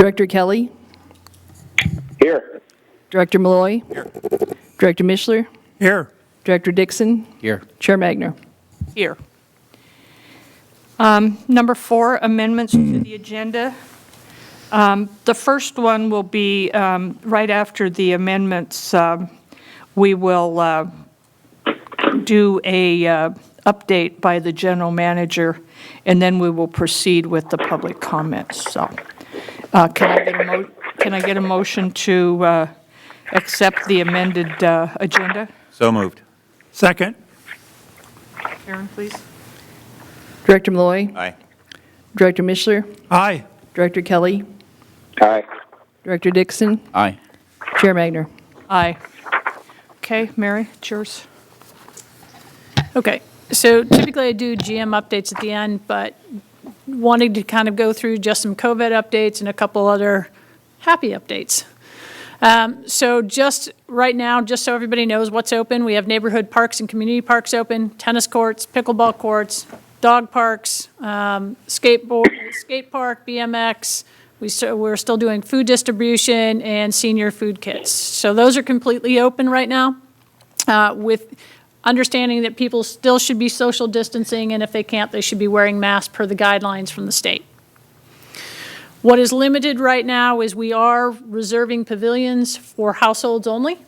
Director Kelly, Here. Director Malloy, Director Mishler, Here. Director Dixon, Here. Chair Magner. Here. Number 4, amendments to the agenda. The first one will be right after the amendments. We will do a update by the general manager, and then we will proceed with the public comments. So, can I get a motion to accept the amended agenda? So moved. Second. Karen, please. Director Malloy, Aye. Director Mishler, Aye. Director Kelly, Aye. Director Dixon, Aye. Chair Magner. Aye. Okay, Mary, it's yours. Okay, so typically I do GM updates at the end, but wanting to kind of go through just some COVID updates and a couple other happy updates. So just right now, just so everybody knows what's open, we have neighborhood parks and community parks open, tennis courts, pickleball courts, dog parks, skate park, BMX. We're still doing food distribution and senior food kits. So those are completely open right now, with understanding that people still should be social distancing, and if they can't, they should be wearing masks per the guidelines from the state. What is limited right now is we are reserving pavilions for households only.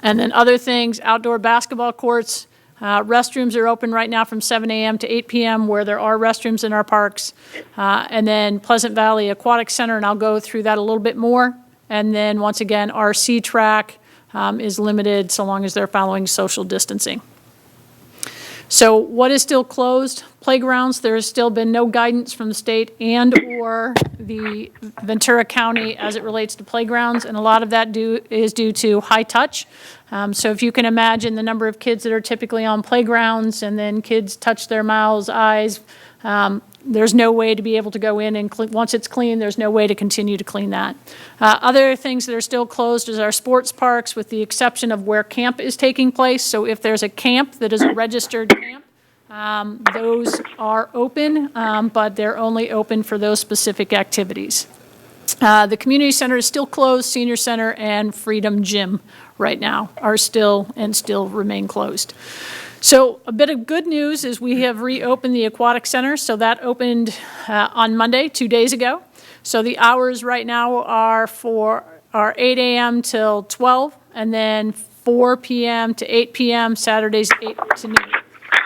And then other things, outdoor basketball courts, restrooms are open right now from 7 a.m. to 8 p.m. where there are restrooms in our parks. And then Pleasant Valley Aquatic Center, and I'll go through that a little bit more. And then once again, our C track is limited so long as they're following social distancing. So what is still closed? Playgrounds. There has still been no guidance from the state and or the Ventura County as it relates to playgrounds, and a lot of that is due to high touch. So if you can imagine the number of kids that are typically on playgrounds and then kids touch their mouths, eyes, there's no way to be able to go in and once it's clean, there's no way to continue to clean that. Other things that are still closed is our sports parks, with the exception of where camp is taking place. So if there's a camp that is a registered camp, those are open, but they're only open for those specific activities. The community center is still closed. Senior center and Freedom Gym right now are still remain closed. So a bit of good news is we have reopened the aquatic center. So that opened on Monday, 2 days ago. So the hours right now are 8 a.m. till 12, and then 4 p.m. to 8 p.m. Saturdays 8 to noon.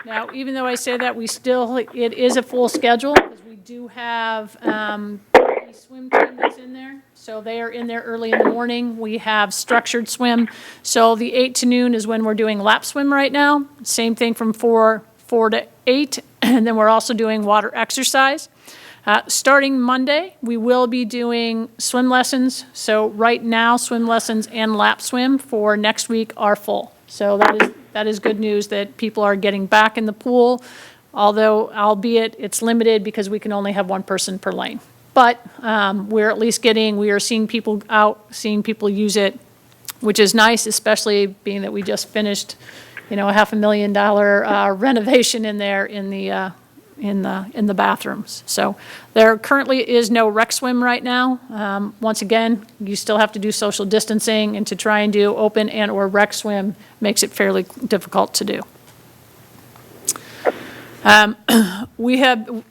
Now, even though I say that, it is a full schedule because we do have a swim team that's in there. So they are in there early in the morning. We have structured swim. So the 8 to noon is when we're doing lap swim right now. Same thing from 4 to 8. And then we're also doing water exercise. Starting Monday, we will be doing swim lessons. So right now, swim lessons and lap swim for next week are full. So that is good news that people are getting back in the pool, although albeit it's limited because we can only have one person per lane. But we're at least we are seeing people out, seeing people use it, which is nice, especially being that we just finished, a $500,000 renovation in there in the bathrooms. So there currently is no rec swim right now. Once again, you still have to do social distancing, and to try and do open and or rec swim makes it fairly difficult to do. We have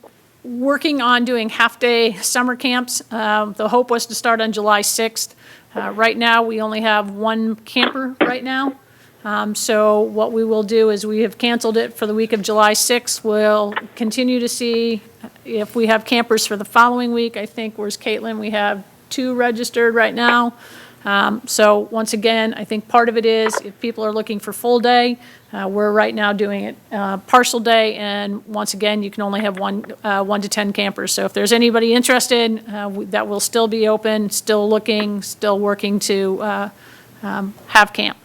working on doing half-day summer camps. The hope was to start on July 6th. Right now, we only have one camper right now. So what we will do is we have canceled it for the week of July 6th. We'll continue to see if we have campers for the following week. I think, where's Caitlin? We have 2 registered right now. So once again, I think part of it is if people are looking for full day, we're right now doing it partial day, and once again, you can only have 1 to 10 campers. So if there's anybody interested, that will still be open, still looking, still working to have camp.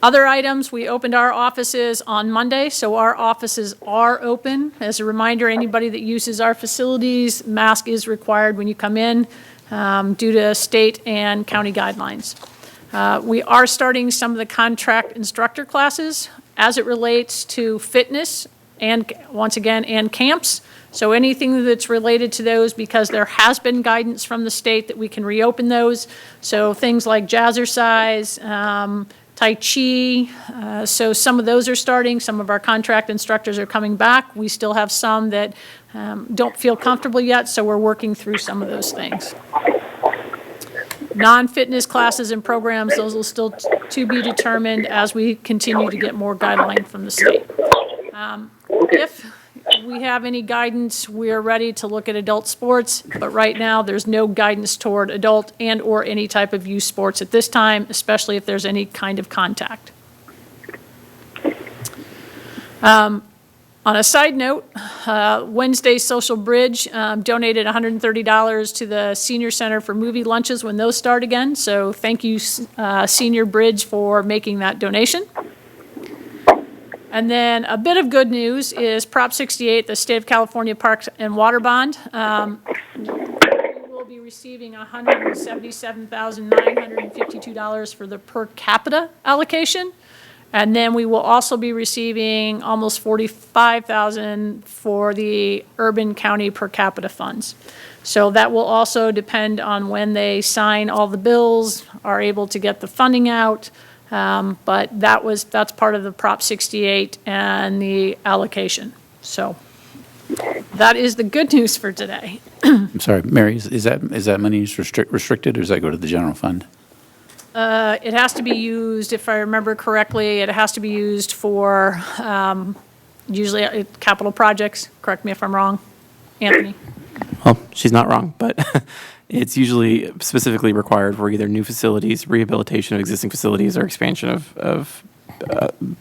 Other items, we opened our offices on Monday, so our offices are open. As a reminder, anybody that uses our facilities, mask is required when you come in due to state and county guidelines. We are starting some of the contract instructor classes as it relates to fitness and, once again, and camps. So anything that's related to those, because there has been guidance from the state that we can reopen those. So things like jazzercise, Tai Chi, so some of those are starting. Some of our contract instructors are coming back. We still have some that don't feel comfortable yet, so we're working through some of those things. Non-fitness classes and programs, those will still to be determined as we continue to get more guideline from the state. If we have any guidance, we are ready to look at adult sports, but right now, there's no guidance toward adult and/or any type of youth sports at this time, especially if there's any kind of contact. On a side note, Wednesday's Social Bridge donated $130 to the Senior Center for movie lunches when those start again. So thank you, Senior Bridge, for making that donation. And then a bit of good news is Prop 68, the State of California Parks and Water Bond. We will be receiving $177,952 for the per capita allocation. And then we will also be receiving almost $45,000 for the urban county per capita funds. So that will also depend on when they sign all the bills, are able to get the funding out. But that's part of the Prop 68 and the allocation. So that is the good news for today. I'm sorry, Mary, is that money restricted, or does that go to the general fund? It has to be used, if I remember correctly, it has to be used for usually capital projects. Correct me if I'm wrong, Anthony. Well, she's not wrong, but it's usually specifically required for either new facilities, rehabilitation of existing facilities, or expansion of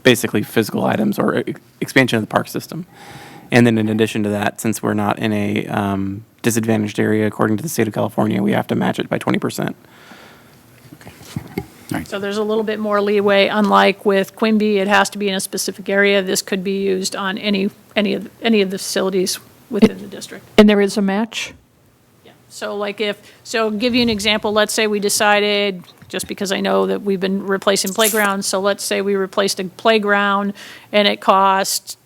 basically physical items or expansion of the park system. And then in addition to that, since we're not in a disadvantaged area, according to the state of California, we have to match it by 20%. So there's a little bit more leeway. Unlike with Quimby, it has to be in a specific area. This could be used on any of the facilities within the district. And there is a match? Yeah. So give you an example, let's say we decided, just because I know that we've been replacing playgrounds, so let's say we replaced a playground and it cost,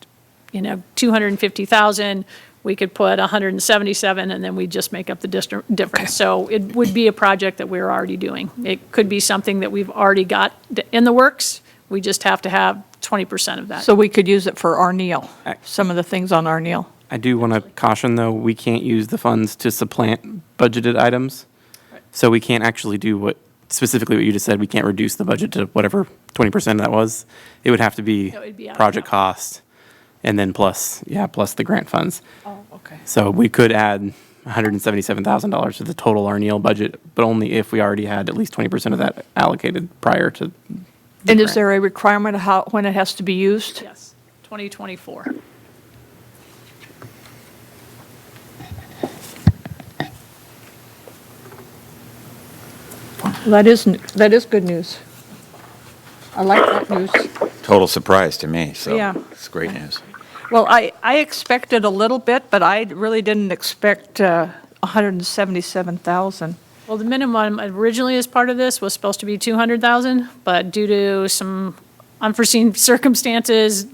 $250,000, we could put 177 and then we just make up the difference. Okay. So it would be a project that we're already doing. It could be something that we've already got in the works. We just have to have 20% of that. So we could use it for Arneal, some of the things on Arneal. I do want to caution, though, we can't use the funds to supplant budgeted items. Right. So we can't actually do specifically what you just said. We can't reduce the budget to whatever 20% that was. It would have to be project cost and then plus the grant funds. Oh, okay. So we could add $177,000 to the total Arneal budget, but only if we already had at least 20% of that allocated prior to. And is there a requirement of when it has to be used? Yes, 2024. That is good news. I like that news. Total surprise to me, so Yeah. it's great news. Well, I expected a little bit, but I really didn't expect 177,000. Well, the minimum originally as part of this was supposed to be 200,000, but due to some unforeseen circumstances,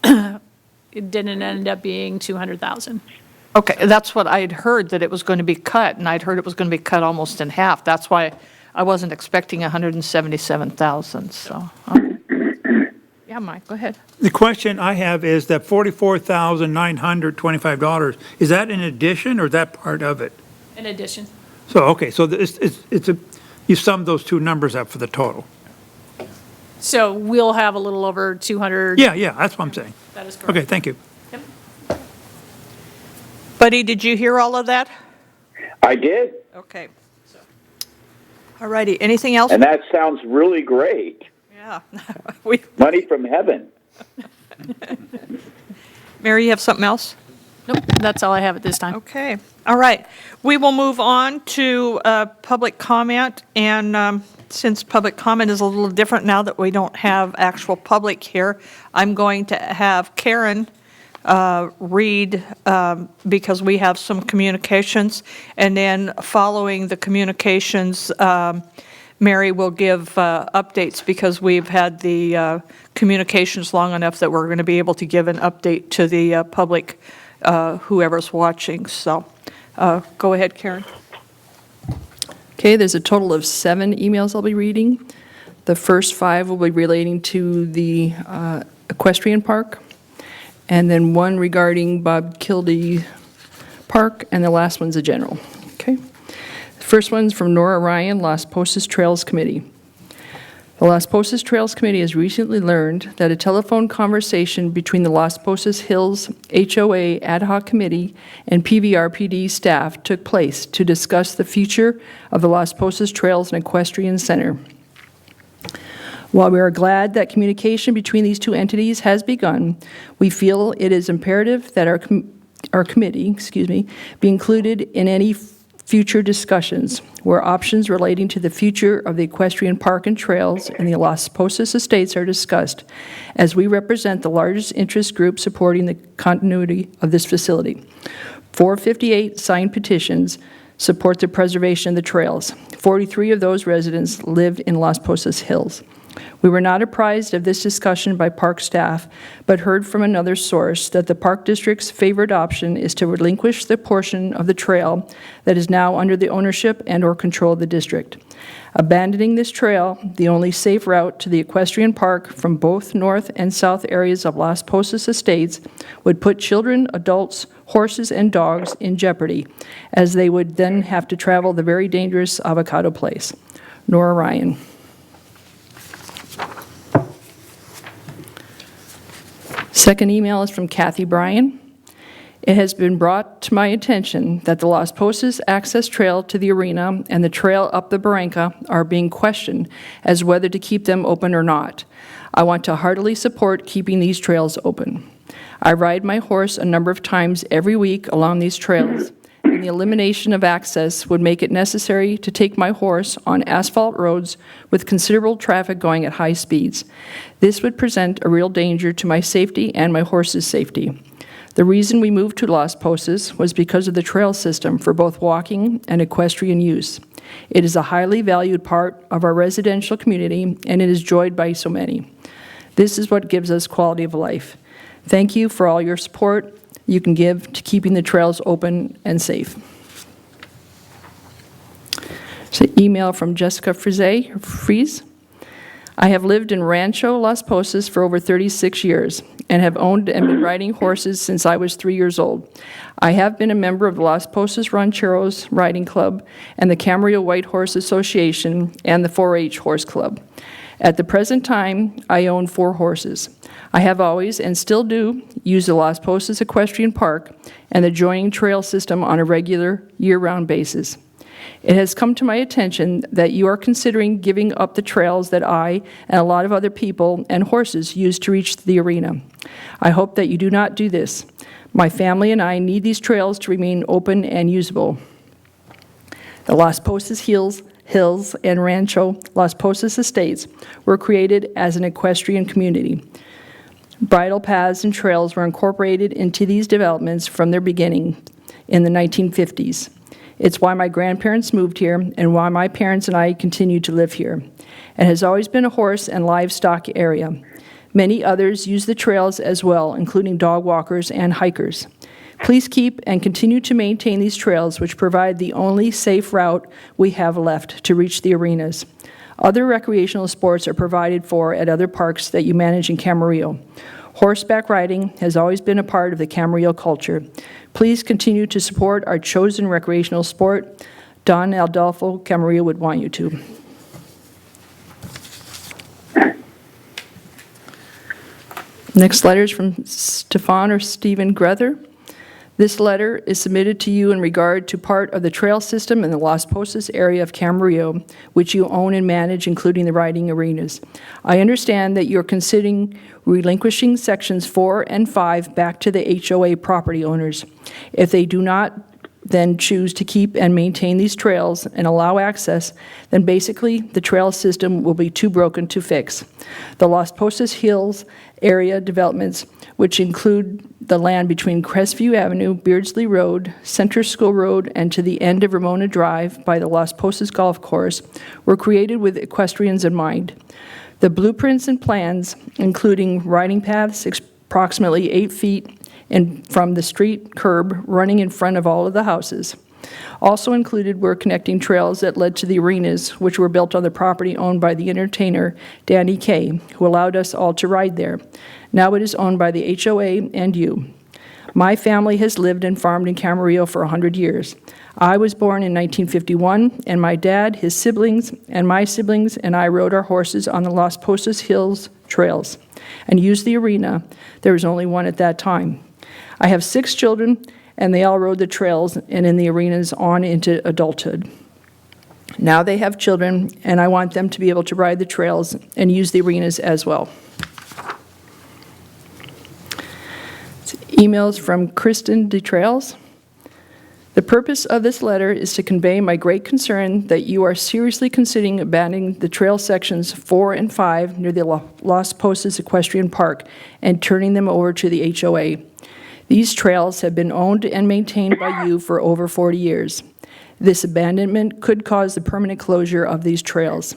it didn't end up being 200,000. Okay, that's what I'd heard, that it was going to be cut, and I'd heard it was going to be cut almost in half. That's why I wasn't expecting 177,000, so. Yeah, Mike, go ahead. The question I have is that $44,925, is that in addition or is that part of it? In addition. So, okay, so you summed those two numbers up for the total. So we'll have a little over 200. Yeah, that's what I'm saying. That is correct. Okay, thank you. Yep. Buddy, did you hear all of that? I did, Okay. All righty, anything else? and that sounds really great. Yeah. Money from heaven. Mary, you have something else? Nope, that's all I have at this time. Okay, all right. We will move on to public comment, and since public comment is a little different now that we don't have actual public here, I'm going to have Karen read, because we have some communications, and then following the communications, Mary will give updates, because we've had the communications long enough that we're going to be able to give an update to the public whoever's watching. So go ahead, Karen. Okay, there's a total of 7 emails I'll be reading. The first 5 will be relating to the equestrian park, and then 1 regarding Bob Kildee Park, and the last one's a general. Okay? The first one's from Nora Ryan, Las Posas Trails Committee. The Las Posas Trails Committee has recently learned that a telephone conversation between the Las Posas Hills HOA Ad Hoc Committee and PVRPD staff took place to discuss the future of the Las Posas Trails and Equestrian Center. While we are glad that communication between these 2 entities has begun, we feel it is imperative that our committee, be included in any future discussions where options relating to the future of the equestrian park and trails and the Las Posas estates are discussed, as we represent the largest interest group supporting the continuity of this facility. 458 signed petitions support the preservation of the trails. 43 of those residents lived in Las Posas Hills. We were not apprised of this discussion by park staff, but heard from another source that the park district's favored option is to relinquish the portion of the trail that is now under the ownership and/or control of the district. Abandoning this trail, the only safe route to the equestrian park from both north and south areas of Las Posas estates, would put children, adults, horses, and dogs in jeopardy, as they would then have to travel the very dangerous Avocado Place. Nora Ryan. Second email is from Kathy Bryan. It has been brought to my attention that the Las Posas access trail to the arena and the trail up the Barranca are being questioned as whether to keep them open or not. I want to heartily support keeping these trails open. I ride my horse a number of times every week along these trails, and the elimination of access would make it necessary to take my horse on asphalt roads with considerable traffic going at high speeds. This would present a real danger to my safety and my horse's safety. The reason we moved to Las Posas was because of the trail system for both walking and equestrian use. It is a highly valued part of our residential community, and it is enjoyed by so many. This is what gives us quality of life. Thank you for all your support you can give to keeping the trails open and safe. It's an email from Jessica Fries. I have lived in Rancho Las Posas for over 36 years and have owned and been riding horses since I was 3 years old. I have been a member of the Las Posas Rancheros Riding Club and the Camarillo White Horse Association and the 4-H Horse Club. At the present time, I own 4 horses. I have always, and still do, use the Las Posas Equestrian Park and the adjoining trail system on a regular, year-round basis. It has come to my attention that you are considering giving up the trails that I and a lot of other people and horses use to reach the arena. I hope that you do not do this. My family and I need these trails to remain open and usable. The Las Posas Hills and Rancho Las Posas estates were created as an equestrian community. Bridle paths and trails were incorporated into these developments from their beginning in the 1950s. It's why my grandparents moved here and why my parents and I continue to live here. It has always been a horse and livestock area. Many others use the trails as well, including dog walkers and hikers. Please keep and continue to maintain these trails, which provide the only safe route we have left to reach the arenas. Other recreational sports are provided for at other parks that you manage in Camarillo. Horseback riding has always been a part of the Camarillo culture. Please continue to support our chosen recreational sport. Don Adolfo Camarillo would want you to. Next letter is from Stefan or Stephen Grether. This letter is submitted to you in regard to part of the trail system in the Las Posas area of Camarillo, which you own and manage, including the riding arenas. I understand that you're considering relinquishing sections 4 and 5 back to the HOA property owners. If they do not then choose to keep and maintain these trails and allow access, then basically the trail system will be too broken to fix. The Las Posas Hills area developments, which include the land between Crestview Avenue, Beardsley Road, Center School Road, and to the end of Ramona Drive by the Las Posas Golf Course, were created with equestrians in mind. The blueprints and plans, including riding paths approximately 8 feet and from the street curb running in front of all of the houses. Also included were connecting trails that led to the arenas, which were built on the property owned by the entertainer Danny Kaye, who allowed us all to ride there. Now it is owned by the HOA and you. My family has lived and farmed in Camarillo for 100 years. I was born in 1951, and my dad, his siblings, and my siblings and I rode our horses on the Las Posas Hills trails and used the arena. There was only one at that time. I have 6 children, and they all rode the trails and in the arenas on into adulthood. Now they have children, and I want them to be able to ride the trails and use the arenas as well. Emails from Kristen DeTrails. The purpose of this letter is to convey my great concern that you are seriously considering abandoning the trail sections 4 and 5 near the Las Posas Equestrian Park and turning them over to the HOA. These trails have been owned and maintained by you for over 40 years. This abandonment could cause the permanent closure of these trails.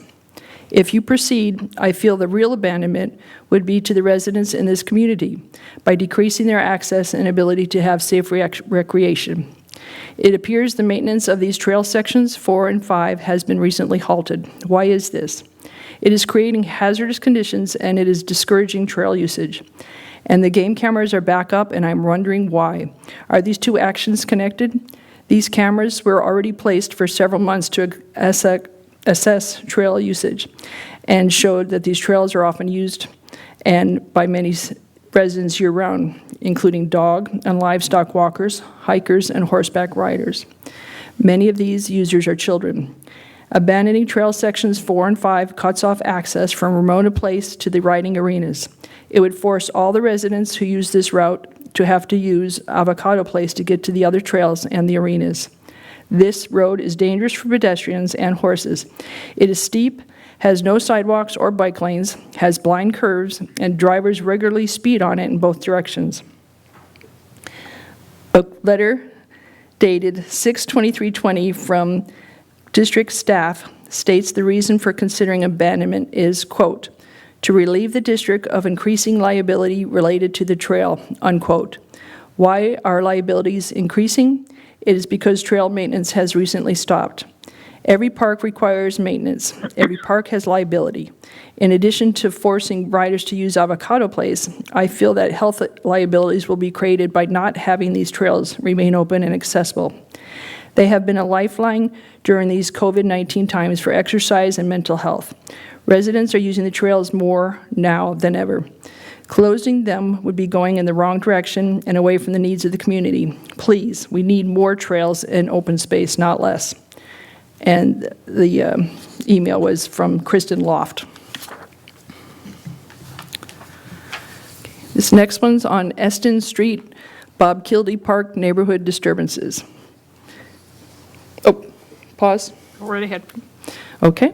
If you proceed, I feel the real abandonment would be to the residents in this community by decreasing their access and ability to have safe recreation. It appears the maintenance of these trail sections 4 and 5 has been recently halted. Why is this? It is creating hazardous conditions and it is discouraging trail usage. And the game cameras are back up and I'm wondering why. Are these two actions connected? These cameras were already placed for several months to assess trail usage and showed that these trails are often used and by many residents year-round, including dog and livestock walkers, hikers, and horseback riders. Many of these users are children. Abandoning trail sections 4 and 5 cuts off access from remote place to the riding arenas. It would force all the residents who use this route to have to use Avocado Place to get to the other trails and the arenas. This road is dangerous for pedestrians and horses. It is steep, has no sidewalks or bike lanes, has blind curves, and drivers regularly speed on it in both directions. A letter dated 6/23/20 from district staff states the reason for considering abandonment is, quote, to relieve the district of increasing liability related to the trail, unquote. Why are liabilities increasing? It is because trail maintenance has recently stopped. Every park requires maintenance. Every park has liability. In addition to forcing riders to use Avocado Place, I feel that health liabilities will be created by not having these trails remain open and accessible. They have been a lifeline during these COVID-19 times for exercise and mental health. Residents are using the trails more now than ever. Closing them would be going in the wrong direction and away from the needs of the community. Please, we need more trails and open space, not less. And the email was from Kristen Loft. This next one's on Eston Street, Bob Kildee Park neighborhood disturbances. Oh, pause. Go right ahead. Okay.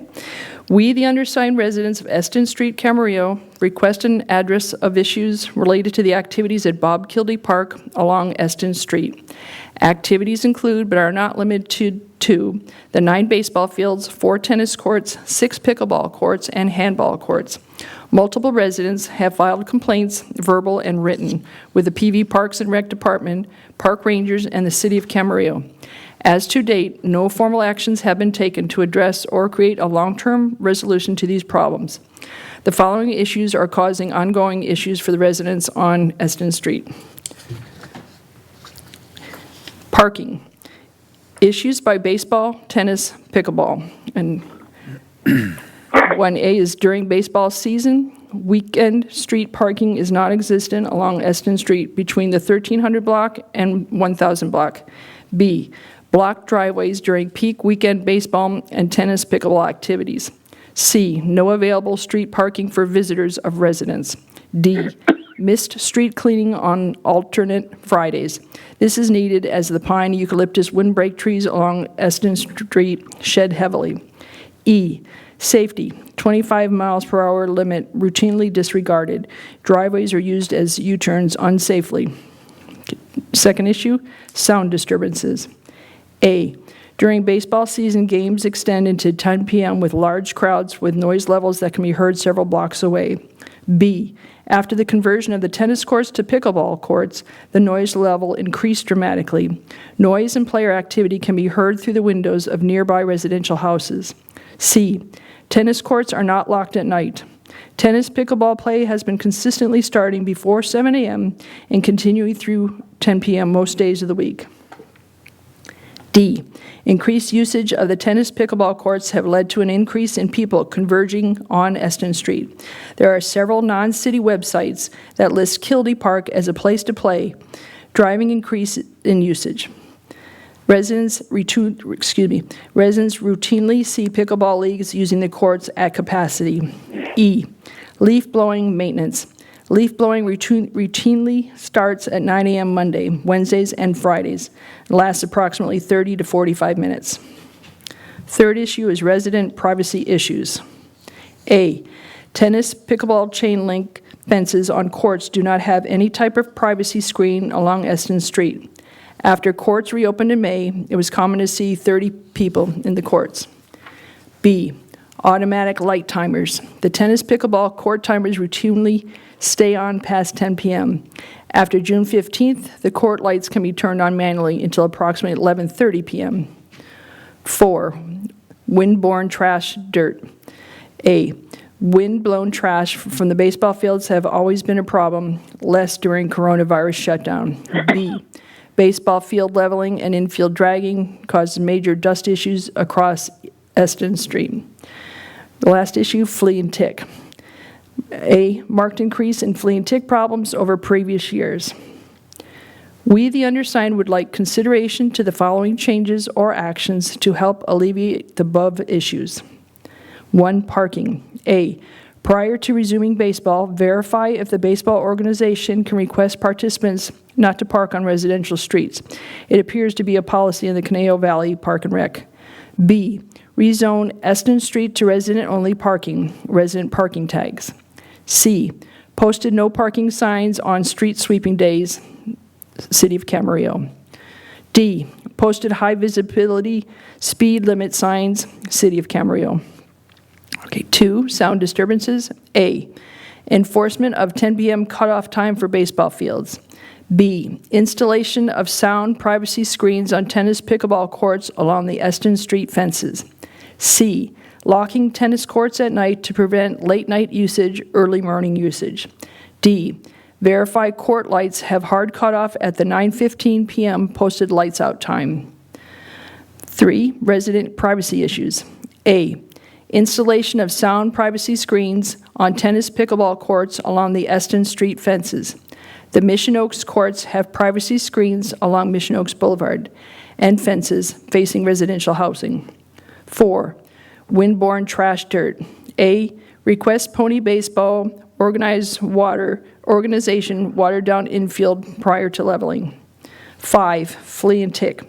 We, the undersigned residents of Eston Street, Camarillo, request an address of issues related to the activities at Bob Kildee Park along Eston Street. Activities include, but are not limited to, the 9 baseball fields, 4 tennis courts, 6 pickleball courts, and handball courts. Multiple residents have filed complaints, verbal and written, with the PV Parks and Rec Department, park rangers, and the City of Camarillo. As to date, no formal actions have been taken to address or create a long-term resolution to these problems. The following issues are causing ongoing issues for the residents on Eston Street. Parking. Issues by baseball, tennis, pickleball. And 1A is during baseball season, weekend street parking is not existent along Eston Street between the 1300 block and 1000 block. B, blocked driveways during peak weekend baseball and tennis pickleball activities. C, no available street parking for visitors of residents. D, missed street cleaning on alternate Fridays. This is needed as the pine, eucalyptus, windbreak trees along Eston Street shed heavily. E, safety, 25 miles per hour limit routinely disregarded. Driveways are used as U-turns unsafely. Second issue, sound disturbances. A, during baseball season, games extend into 10 p.m. with large crowds with noise levels that can be heard several blocks away. B, after the conversion of the tennis courts to pickleball courts, the noise level increased dramatically. Noise and player activity can be heard through the windows of nearby residential houses. C, tennis courts are not locked at night. Tennis pickleball play has been consistently starting before 7 a.m. and continuing through 10 p.m. most days of the week. D, increased usage of the tennis pickleball courts have led to an increase in people converging on Eston Street. There are several non-city websites that list Kildy Park as a place to play, driving increase in usage. Residents routinely see pickleball leagues using the courts at capacity. E, leaf blowing maintenance. Leaf blowing routinely starts at 9 a.m. Monday, Wednesdays, and Fridays, and lasts approximately 30 to 45 minutes. Third issue is resident privacy issues. A, tennis pickleball chain link fences on courts do not have any type of privacy screen along Eston Street. After courts reopened in May, it was common to see 30 people in the courts. B, automatic light timers. The tennis pickleball court timers routinely stay on past 10 p.m. After June 15th, the court lights can be turned on manually until approximately 11:30 p.m. 4, wind-borne trash dirt. A, wind-blown trash from the baseball fields have always been a problem, less during coronavirus shutdown. B, baseball field leveling and infield dragging causes major dust issues across Eston Street. The last issue, flea and tick. A, marked increase in flea and tick problems over previous years. We, the undersigned, would like consideration to the following changes or actions to help alleviate the above issues. 1, parking. A, prior to resuming baseball, verify if the baseball organization can request participants not to park on residential streets. It appears to be a policy in the Conejo Valley Park and Rec. B, rezone Eston Street to resident-only parking, resident parking tags. C, posted no parking signs on street sweeping days, City of Camarillo. D, posted high visibility speed limit signs, City of Camarillo. Okay, 2, sound disturbances. A, enforcement of 10 p.m. cutoff time for baseball fields. B, installation of sound privacy screens on tennis pickleball courts along the Eston Street fences. C, locking tennis courts at night to prevent late night usage, early morning usage. D, verify court lights have hard cutoff at the 9:15 p.m. posted lights out time. 3, resident privacy issues. A, installation of sound privacy screens on tennis pickleball courts along the Eston Street fences. The Mission Oaks courts have privacy screens along Mission Oaks Boulevard and fences facing residential housing. 4, wind-borne trash dirt. A, request Pony Baseball organization water down infield prior to leveling. 5, flea and tick.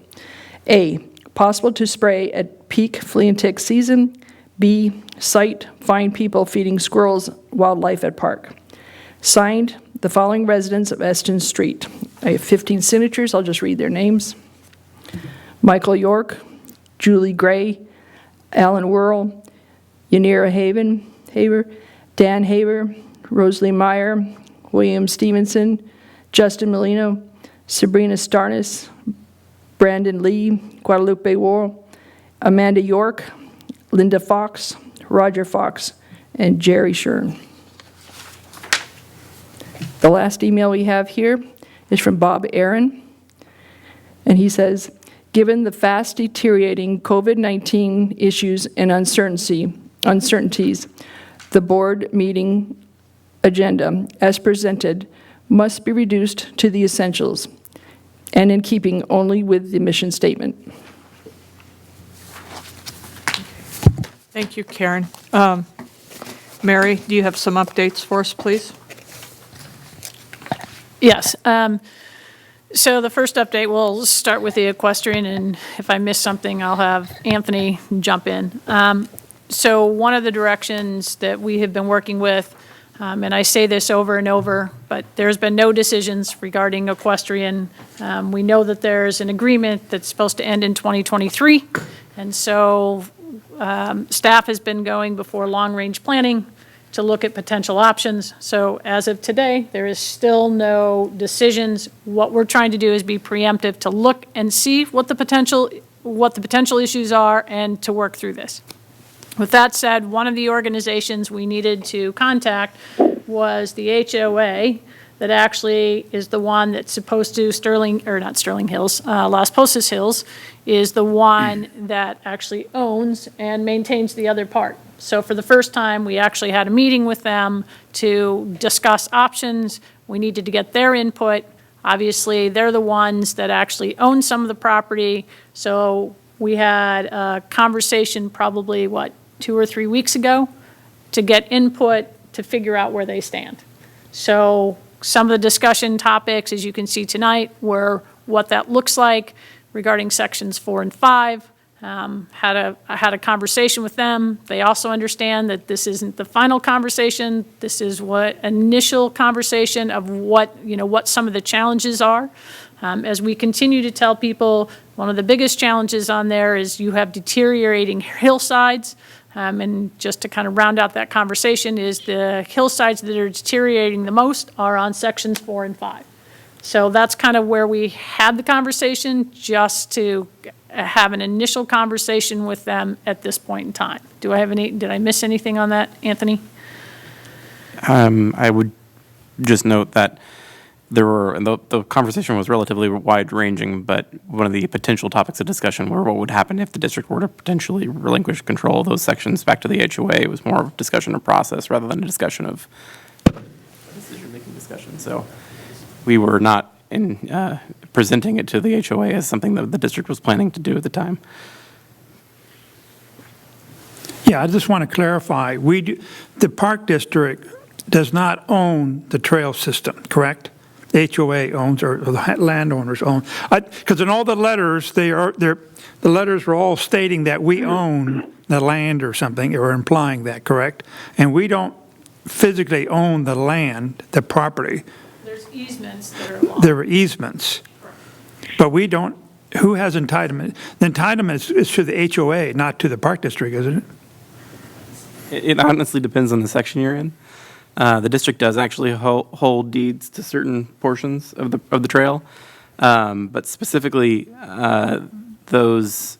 A, possible to spray at peak flea and tick season. B, cite, find people feeding squirrels wildlife at park. Signed, the following residents of Eston Street. I have 15 signatures. I'll just read their names. Michael York, Julie Gray, Alan Worrell, Yanira Haber, Dan Haber, Rosalie Meyer, William Stevenson, Justin Molino, Sabrina Starnes, Brandon Lee, Guadalupe Worrell, Amanda York, Linda Fox, Roger Fox, and Jerry Shern. The last email we have here is from Bob Aaron, and he says, given the fast deteriorating COVID-19 issues and uncertainties, the board meeting agenda, as presented, must be reduced to the essentials and in keeping only with the mission statement. Thank you, Karen. Mary, do you have some updates for us, please? Yes. So the first update, we'll start with the equestrian, and if I miss something, I'll have Anthony jump in. So one of the directions that we have been working with, and I say this over and over, but there's been no decisions regarding equestrian. We know that there's an agreement that's supposed to end in 2023, and so staff has been going before long-range planning to look at potential options. So as of today, there is still no decisions. What we're trying to do is be preemptive to look and see what the potential issues are and to work through this. With that said, one of the organizations we needed to contact was the HOA that actually is the one that's supposed to Las Posas Hills is the one that actually owns and maintains the other part. So for the first time, we actually had a meeting with them to discuss options. We needed to get their input. Obviously, they're the ones that actually own some of the property. So we had a conversation probably, 2 or 3 weeks ago to get input to figure out where they stand. So some of the discussion topics, as you can see tonight, were what that looks like regarding sections 4 and 5. I had a conversation with them. They also understand that this isn't the final conversation. This is what initial conversation of what some of the challenges are. As we continue to tell people, one of the biggest challenges on there is you have deteriorating hillsides. And just to kind of round out that conversation is the hillsides that are deteriorating the most are on sections 4 and 5. So that's kind of where we had the conversation, just to have an initial conversation with them at this point in time. Did I miss anything on that, Anthony? I would just note that the conversation was relatively wide-ranging, but one of the potential topics of discussion were what would happen if the district were to potentially relinquish control of those sections back to the HOA. It was more of a discussion of process rather than a discussion of decision-making discussion. So we were not presenting it to the HOA as something that the district was planning to do at the time. Yeah, I just want to clarify, the Park District does not own the trail system, correct? The HOA owns, or the landowners own. Because in all the letters, the letters were all stating that we own the land or something, or implying that, correct? And we don't physically own the land, the property. There's easements that are along. There are easements. But we don't, who has entitlement? The entitlement is to the HOA, not to the Park District, isn't it? It honestly depends on the section you're in. The district does actually hold deeds to certain portions of the trail, but specifically those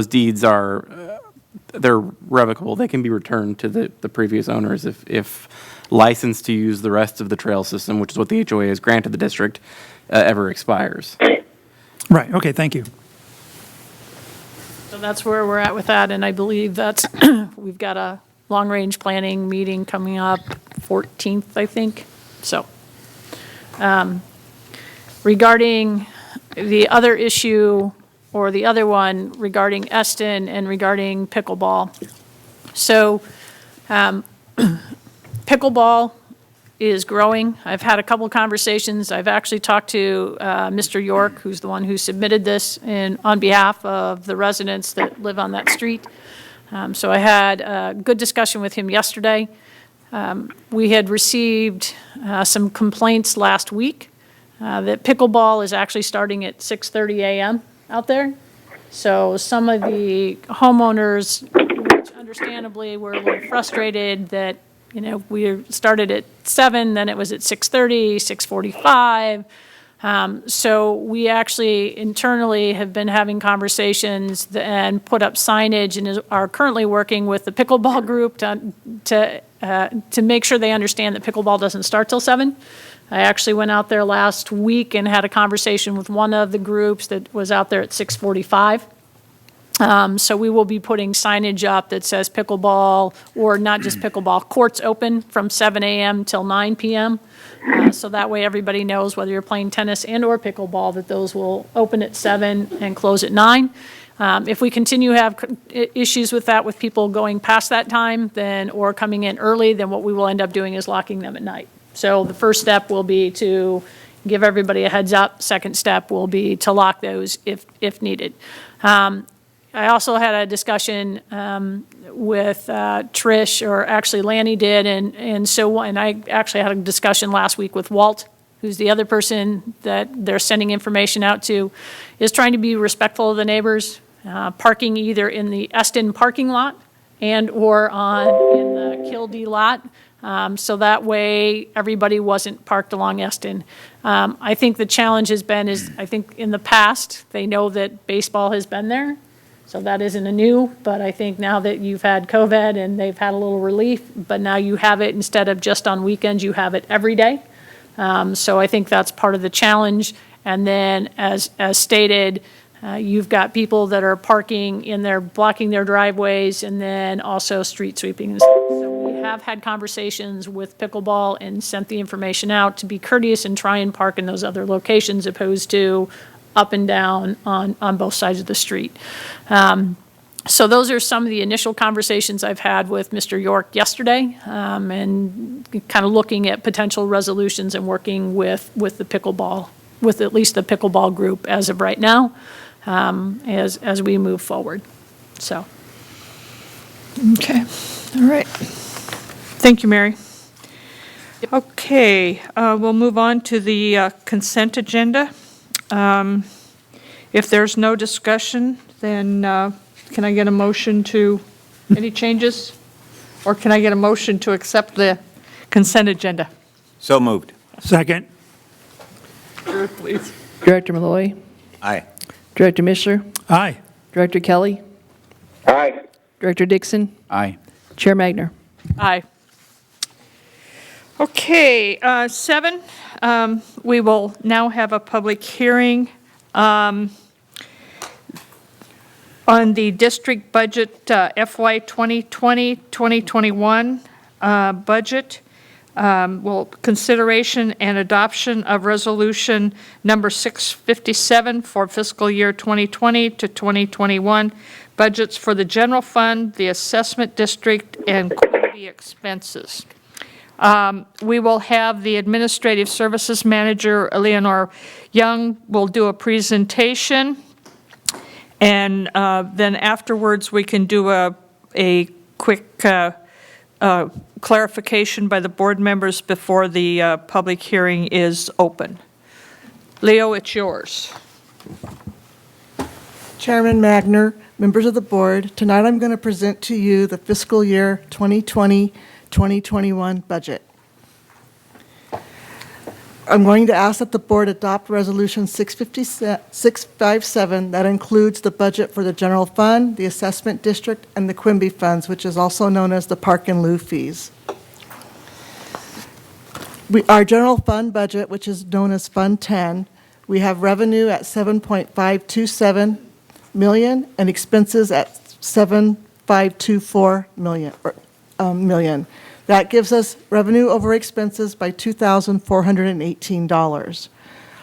deeds they're revocable. They can be returned to the previous owners if licensed to use the rest of the trail system, which is what the HOA has granted the district, ever expires. Right, okay, thank you. So that's where we're at with that, and I believe that's, we've got a long-range planning meeting coming up 14th, I think. So regarding the other issue, or the other one regarding Eston and regarding pickleball. So pickleball is growing. I've had a couple conversations. I've actually talked to Mr. York, who's the one who submitted this on behalf of the residents that live on that street. So I had a good discussion with him yesterday. We had received some complaints last week that pickleball is actually starting at 6:30 a.m. out there. So some of the homeowners, which understandably were a little frustrated that, we started at 7, then it was at 6:30, 6:45. So we actually internally have been having conversations and put up signage and are currently working with the pickleball group to make sure they understand that pickleball doesn't start till 7. I actually went out there last week and had a conversation with one of the groups that was out there at 6:45. So we will be putting signage up that says pickleball, or not just pickleball, courts open from 7 a.m. till 9 p.m. So that way everybody knows whether you're playing tennis and or pickleball, that those will open at 7 and close at 9. If we continue to have issues with that, with people going past that time, or coming in early, then what we will end up doing is locking them at night. So the first step will be to give everybody a heads up. Second step will be to lock those if needed. I also had a discussion with Trish, or actually Lanny did, and I actually had a discussion last week with Walt, who's the other person that they're sending information out to, is trying to be respectful of the neighbors, parking either in the Eston parking lot and/or in the Kildee lot. So that way, everybody wasn't parked along Eston. I think the challenge has been I think in the past, they know that baseball has been there, so that isn't a new, but I think now that you've had COVID and they've had a little relief, but now you have it instead of just on weekends, you have it every day. So I think that's part of the challenge. And then, as stated, you've got people that are parking blocking their driveways, and then also street sweeping and stuff. So we have had conversations with pickleball and sent the information out to be courteous and try and park in those other locations opposed to up and down on both sides of the street. So those are some of the initial conversations I've had with Mr. York yesterday, and kind of looking at potential resolutions and working with the pickleball, with at least the pickleball group as of right now, as we move forward. So. Okay, all right. Thank you, Mary. Okay, we'll move on to the consent agenda. If there's no discussion, then can I get a motion to, any changes? Or can I get a motion to accept the consent agenda? So moved. Second. Please. Director Malloy, Aye. Director Mishler, Aye. Director Kelly, Aye. Director Dixon, Aye. Chair Magner. Aye. Okay, 7, we will now have a public hearing on the district budget FY 2020-2021 budget. Well, consideration and adoption of resolution number 657 for fiscal year 2020 to 2021, budgets for the general fund, the assessment district, and quality expenses. We will have the Administrative Services Manager, Eleanor Young, will do a presentation, and then afterwards we can do a quick clarification by the board members before the public hearing is open. Leo, it's yours. Chairman Magner, members of the board, tonight I'm going to present to you the fiscal year 2020-2021 budget. I'm going to ask that the board adopt Resolution 657 that includes the budget for the general fund, the assessment district, and the Quimby funds, which is also known as the park and lieu fees. Our general fund budget, which is known as Fund 10, we have revenue at $7.527 million and expenses at $7.524 million. That gives us revenue over expenses by $2,418.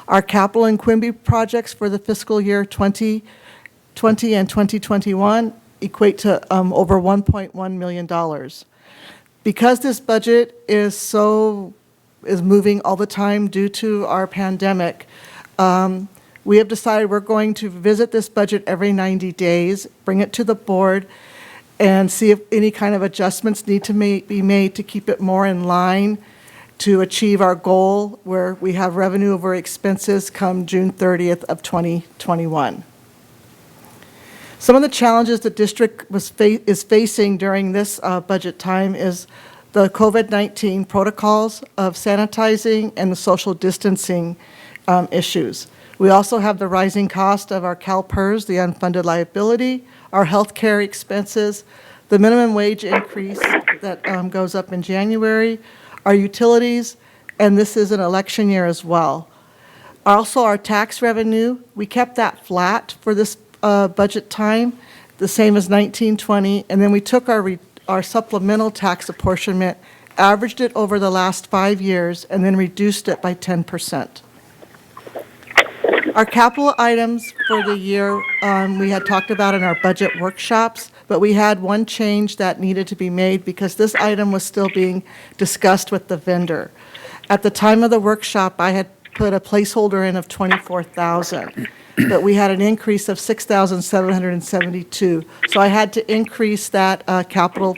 Our capital and Quimby projects for the fiscal year 2020 and 2021 equate to over $1.1 million. Because this budget is moving all the time due to our pandemic, we have decided we're going to visit this budget every 90 days, bring it to the board, and see if any kind of adjustments need to be made to keep it more in line to achieve our goal where we have revenue over expenses come June 30th of 2021. Some of the challenges the district is facing during this budget time is the COVID-19 protocols of sanitizing and the social distancing issues. We also have the rising cost of our CalPERS, the unfunded liability, our health care expenses, the minimum wage increase that goes up in January, our utilities, and this is an election year as well. Also, our tax revenue, we kept that flat for this budget time, the same as 1920, and then we took our supplemental tax apportionment, averaged it over the last 5 years, and then reduced it by 10%. Our capital items for the year, we had talked about in our budget workshops, but we had one change that needed to be made because this item was still being discussed with the vendor. At the time of the workshop, I had put a placeholder in of $24,000, but we had an increase of $6,772. So I had to increase that capital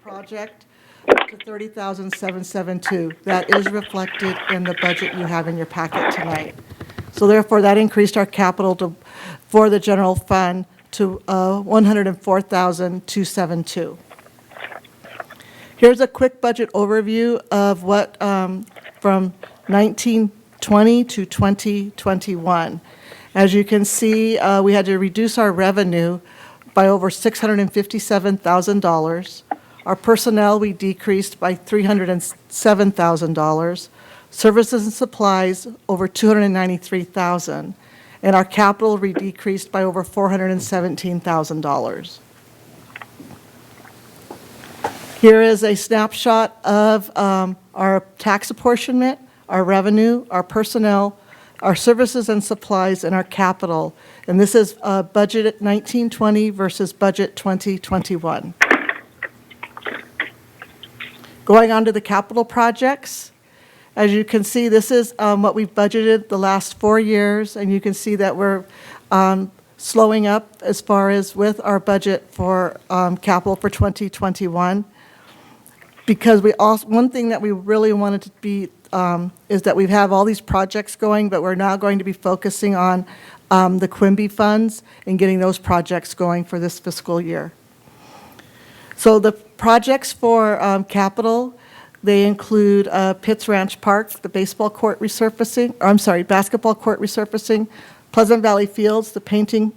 project to $30,772. That is reflected in the budget you have in your packet tonight. So therefore, that increased our capital for the general fund to $104,272. Here's a quick budget overview of what from 1920 to 2021. As you can see, we had to reduce our revenue by over $657,000. Our personnel, we decreased by $307,000. Services and supplies, over $293,000. And our capital, we decreased by over $417,000. Here is a snapshot of our tax apportionment, our revenue, our personnel, our services and supplies, and our capital. And this is budget 1920 versus budget 2021. Going on to the capital projects. As you can see, this is what we've budgeted the last 4 years, and you can see that we're slowing up as far as with our budget for capital for 2021. Because one thing that we really wanted to be is that we have all these projects going, but we're now going to be focusing on the Quimby funds and getting those projects going for this fiscal year. So the projects for capital, they include Pitts Ranch Park, the basketball court resurfacing, Pleasant Valley Fields, the painting,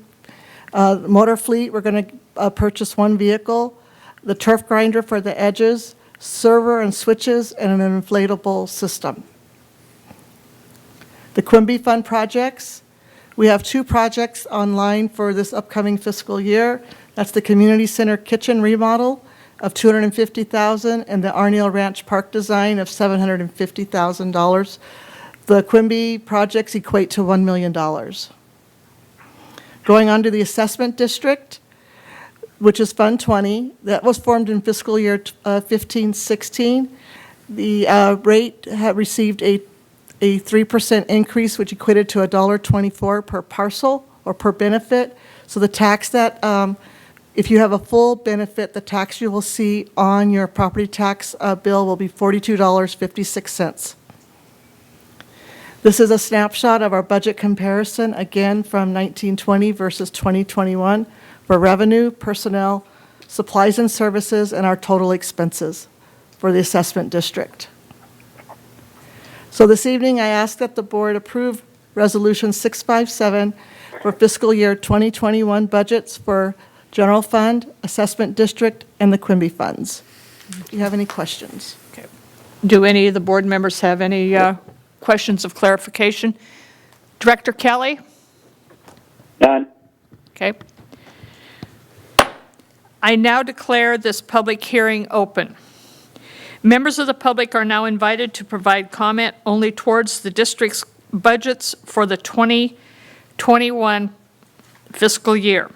motor fleet, we're going to purchase 1 vehicle, the turf grinder for the edges, server and switches, and an inflatable system. The Quimby Fund projects, we have 2 projects online for this upcoming fiscal year. That's the Community Center kitchen remodel of $250,000 and the Arneal Ranch Park design of $750,000. The Quimby projects equate to $1 million. Going on to the assessment district, which is Fund 20, that was formed in fiscal year 15-16. The rate had received a 3% increase, which equated to $1.24 per parcel or per benefit. So the tax that, if you have a full benefit, the tax you will see on your property tax bill will be $42.56. This is a snapshot of our budget comparison, again from 1920 versus 2021. For revenue, personnel, supplies and services, and our total expenses for the assessment district. So this evening, I ask that the board approve Resolution 657 for fiscal year 2021 budgets for general fund, assessment district, and the Quimby funds. Do you have any questions? Okay. Do any of the board members have any questions of clarification? Director Kelly? None. Okay. I now declare this public hearing open. Members of the public are now invited to provide comment only towards the district's budgets for the 2021 fiscal year.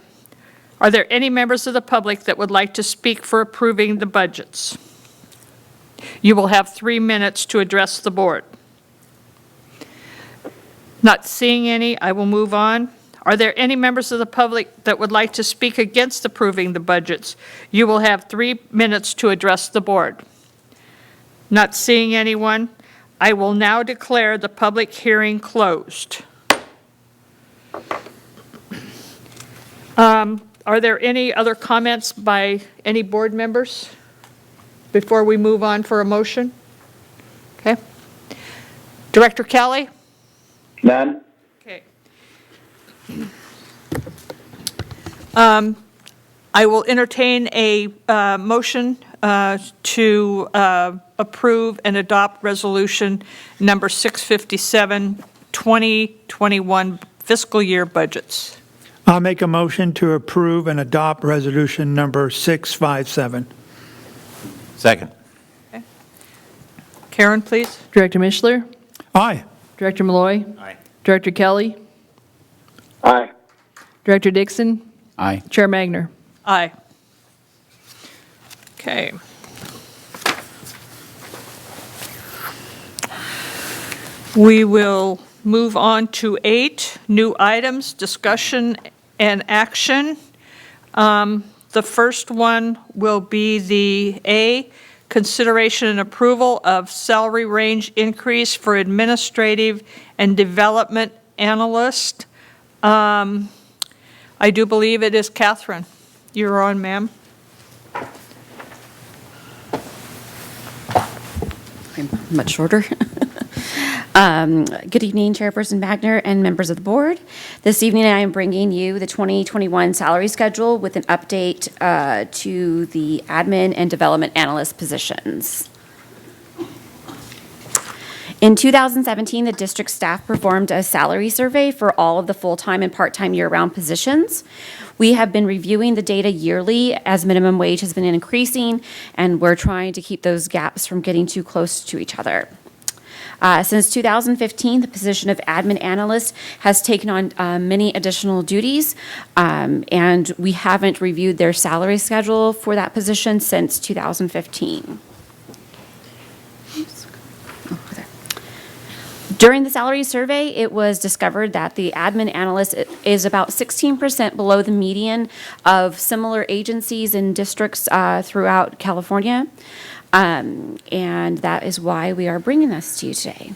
Are there any members of the public that would like to speak for approving the budgets? You will have 3 minutes to address the board. Not seeing any, I will move on. Are there any members of the public that would like to speak against approving the budgets? You will have 3 minutes to address the board. Not seeing anyone, I will now declare the public hearing closed. Are there any other comments by any board members before we move on for a motion? Okay. Director Kelly? None. Okay. I will entertain a motion to approve and adopt resolution number 657, 2021 fiscal year budgets. I'll make a motion to approve and adopt resolution number 657. Second. Karen, please. Director Mishler? Aye. Director Malloy? Aye. Director Kelly? Aye. Director Dixon? Aye. Chair Magner? Aye. Okay. We will move on to 8 new items, discussion and action. The first one will be the A, consideration and approval of salary range increase for administrative and development analyst. I do believe it is Catherine. You're on, ma'am. I'm much shorter. Good evening, Chairperson Wagner and members of the board. This evening, I am bringing you the 2021 salary schedule with an update to the admin and development analyst positions. In 2017, the district staff performed a salary survey for all of the full-time and part-time year-round positions. We have been reviewing the data yearly as minimum wage has been increasing, and we're trying to keep those gaps from getting too close to each other. Since 2015, the position of admin analyst has taken on many additional duties, and we haven't reviewed their salary schedule for that position since 2015. During the salary survey, it was discovered that the admin analyst is about 16% below the median of similar agencies and districts throughout California. And that is why we are bringing this to you today.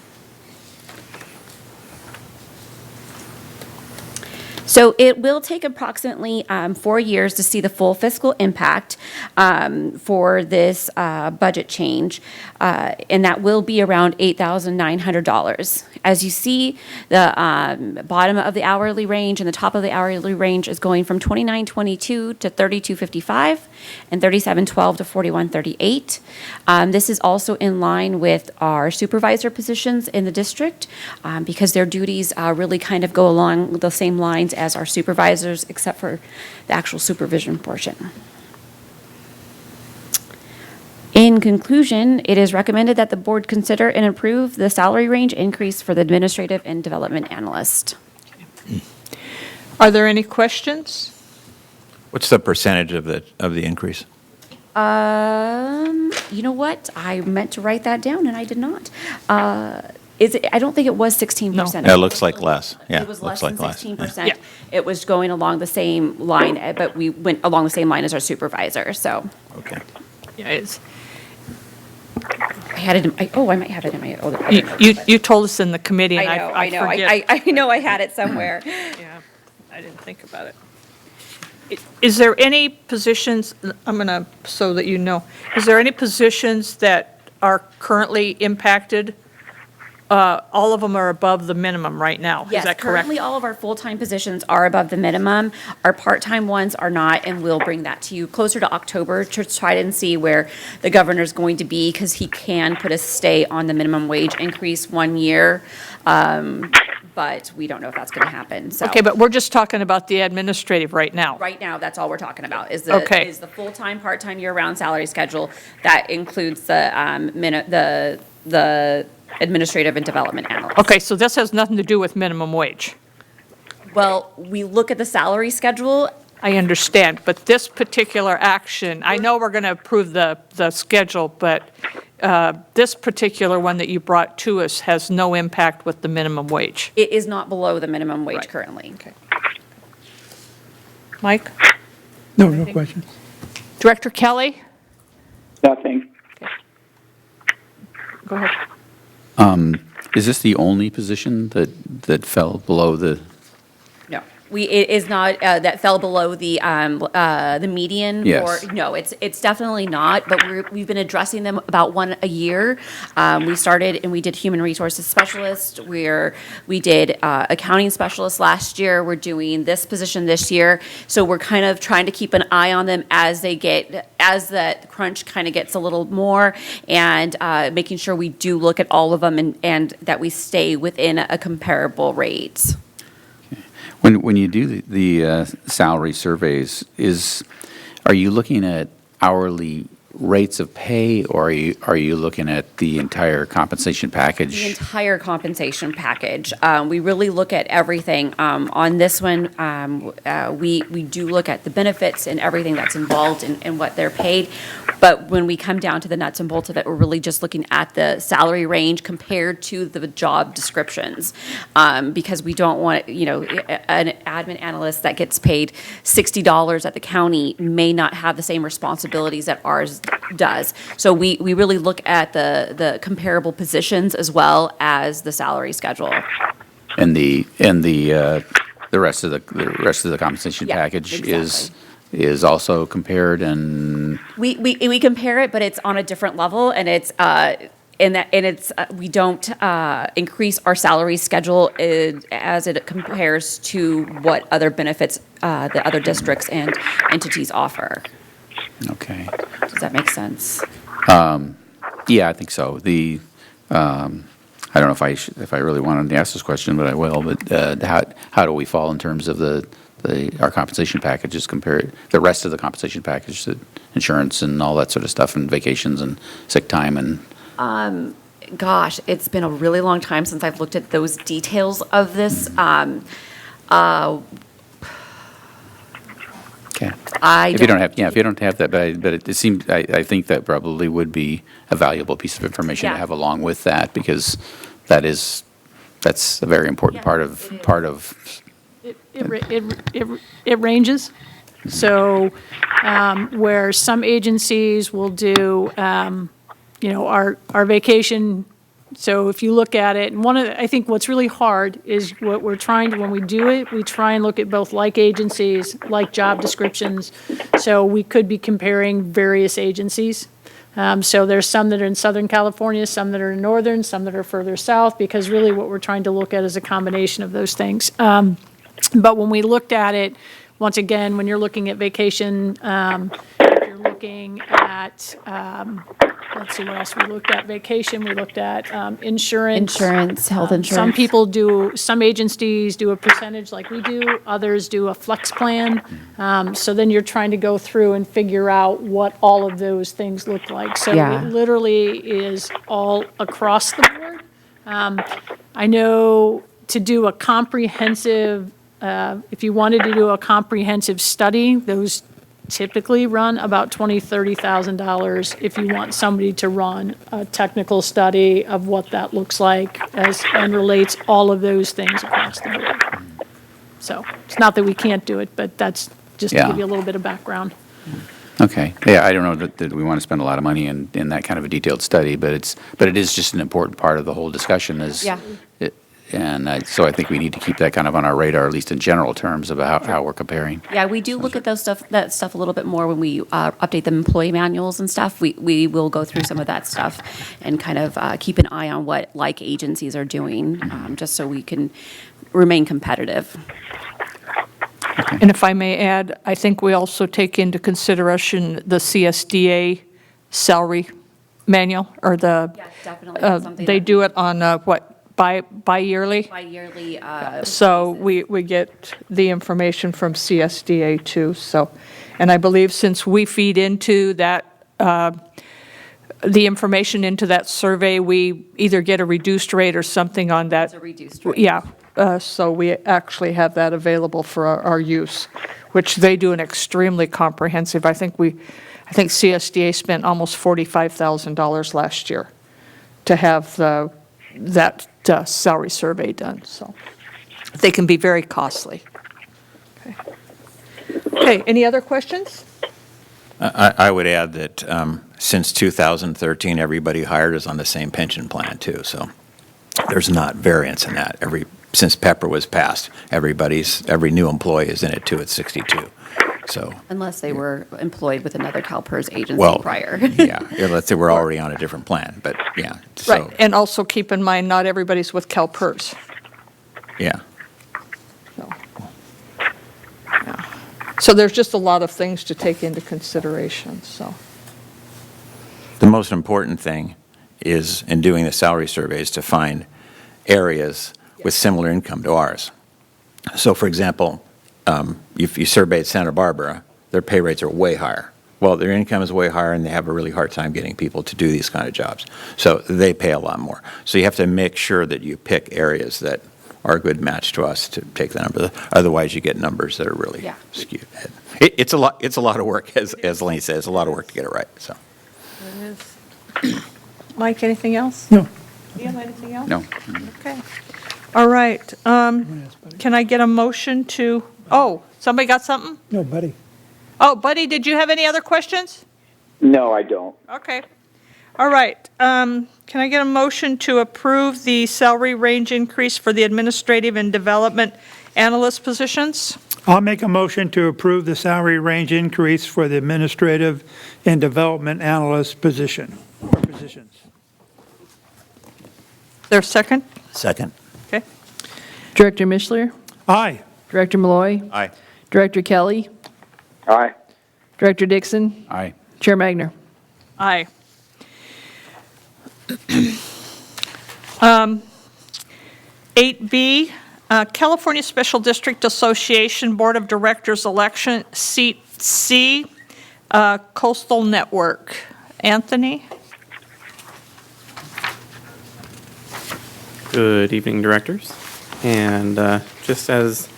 So it will take approximately 4 years to see the full fiscal impact for this budget change, and that will be around $8,900. As you see, the bottom of the hourly range and the top of the hourly range is going from $29.22 to $32.55 and $37.12 to $41.38. This is also in line with our supervisor positions in the district because their duties really kind of go along the same lines as our supervisors, except for the actual supervision portion. In conclusion, it is recommended that the board consider and approve the salary range increase for the administrative and development analyst. Are there any questions? What's the percentage of the increase? You know what? I meant to write that down and I did not. I don't think it was 16%. No, it looks like less. Yeah, It was looks less than like less. 16%. Yeah. It was going along the same line, but we went along the same line as our supervisor, so. Okay. Yeah, it's, I had it, I might have it in my other. you told us in the committee, and I I know, forget. I know I had it somewhere. Yeah, I didn't think about it. Is there any positions, I'm going to, so that you know, is there any positions that are currently impacted? All of them are above the minimum right now, is Yes, that correct? currently all of our full-time positions are above the minimum. Our part-time ones are not, and we'll bring that to you closer to October to try and see where the governor's going to be, because he can put a stay on the minimum wage increase 1 year. But we don't know if that's going to happen, so. Okay, but we're just talking about the administrative right now. Right now, that's all we're talking about, is Okay. the full-time, part-time, year-round salary schedule. That includes the administrative and development analyst. Okay, so this has nothing to do with minimum wage. Well, we look at the salary schedule. I understand, but this particular action, I know we're going to approve the schedule, but this particular one that you brought to us has no impact with the minimum wage. It is not below the minimum wage Right. currently. Okay. Mike? No questions. Director Kelly? Nothing. Go ahead. Is this the only position that fell below the, No, it is not, that fell below the median. Yes. No, it's definitely not, but we've been addressing them about one a year. We started and we did human resources specialist, we did accounting specialist last year. We're doing this position this year. So we're kind of trying to keep an eye on them as the crunch kind of gets a little more, and making sure we do look at all of them and that we stay within a comparable rate. when you do the salary surveys, are you looking at hourly rates of pay, or are you looking at the entire compensation package? The entire compensation package. We really look at everything. On this one, we do look at the benefits and everything that's involved in what they're paid. But when we come down to the nuts and bolts of it, we're really just looking at the salary range compared to the job descriptions. Because we don't want, an admin analyst that gets paid $60 at the county may not have the same responsibilities that ours does. So we really look at the comparable positions as well as the salary schedule. And the the rest of the compensation Yeah, package is exactly. also compared, and We compare it, but it's on a different level, and it's, we don't increase our salary schedule as it compares to what other benefits the other districts and entities offer. okay. Does that make sense? Yeah, I think so. I don't know if I really wanted to ask this question, but I will. But how do we fall in terms of our compensation packages compared the rest of the compensation package, the insurance and all that sort of stuff, and vacations and sick time and. Gosh, it's been a really long time since I've looked at those details of this. Okay. I If you don't have that, but it seems, I think that probably would be a valuable piece of information to Yeah. have along with that, because that's a very important Yeah, part of, It ranges. So where some agencies will do, our vacation, so if you look at it, and I think what's really hard is what we're trying to, when we do it, we try and look at both like agencies, like job descriptions. So we could be comparing various agencies. So there's some that are in Southern California, some that are in Northern, some that are further south, because really what we're trying to look at is a combination of those things. But when we looked at it, once again, when you're looking at vacation, if you're looking at, let's see what else we looked at, vacation, we looked at insurance. Insurance, health insurance. Some agencies do a percentage like we do, others do a flex plan. So then you're trying to go through and figure out what all of those things look like. So Yeah. it literally is all across the board. I know to do a comprehensive, if you wanted to do a comprehensive study, those typically run about $20,000, $30,000 if you want somebody to run a technical study of what that looks like and relates all of those things across the board. So it's not that we can't do it, but that's just to Yeah. give you a little bit of background. okay. Yeah, I don't know that we want to spend a lot of money in that kind of a detailed study, but it is just an important part of the whole discussion is. Yeah. So I think we need to keep that kind of on our radar, at least in general terms, about how we're comparing. Yeah, we do look at that stuff a little bit more when we update the employee manuals and stuff. We will go through some of that stuff and kind of keep an eye on what like agencies are doing, just so we can remain competitive. And if I may add, I think we also take into consideration the CSDA salary manual, or the. Yeah, definitely. That's something They that- do it on, bi-yearly? Bi-yearly. So we get the information from CSDA too, so. And I believe since we feed into that, the information into that survey, we either get a reduced rate or something on that. It's a reduced rate. Yeah, so we actually have that available for our use, which they do an extremely comprehensive. I think CSDA spent almost $45,000 last year to have that salary survey done, so they can be very costly. Okay, any other questions? I would add that since 2013, everybody hired is on the same pension plan, too, so there's not variance in that. Since Pepper was passed, every new employee is in it, too, at 62, so. Unless they were employed with another CalPERS agency Well, prior. yeah, let's say we're already on a different plan, but, yeah. so, Right, and also keep in mind, not everybody's with CalPERS. Yeah. So, yeah. So there's just a lot of things to take into consideration, so. The most important thing is, in doing the salary surveys, to find areas with similar income to ours. So, for example, if you surveyed Santa Barbara, their pay rates are way higher. Well, their income is way higher, and they have a really hard time getting people to do these kind of jobs. So they pay a lot more. So you have to make sure that you pick areas that are a good match to us to take the number. Otherwise, you get numbers that are really Yeah. skewed. It's a lot of work, as Lenny says, a lot of work to get it right, so. Mike, anything else? No. Do you have anything else? No. Okay. All right, can I get a motion to, somebody got something? No, buddy. Oh, Buddy, did you have any other questions? No, I don't. Okay. All right. Can I get a motion to approve the salary range increase for the administrative and development Analyst positions? I'll make a motion to approve the salary range increase for the administrative and development analyst position, or positions. There's second? Second. Okay. Director Mishler, Aye. Director Malloy, Aye. Director Kelly, Aye. Director Dixon, Aye. Chair Magner. Aye. 8B, California Special District Association Board of Directors election, seat C, Coastal Network. Anthony? Good evening, directors. And just as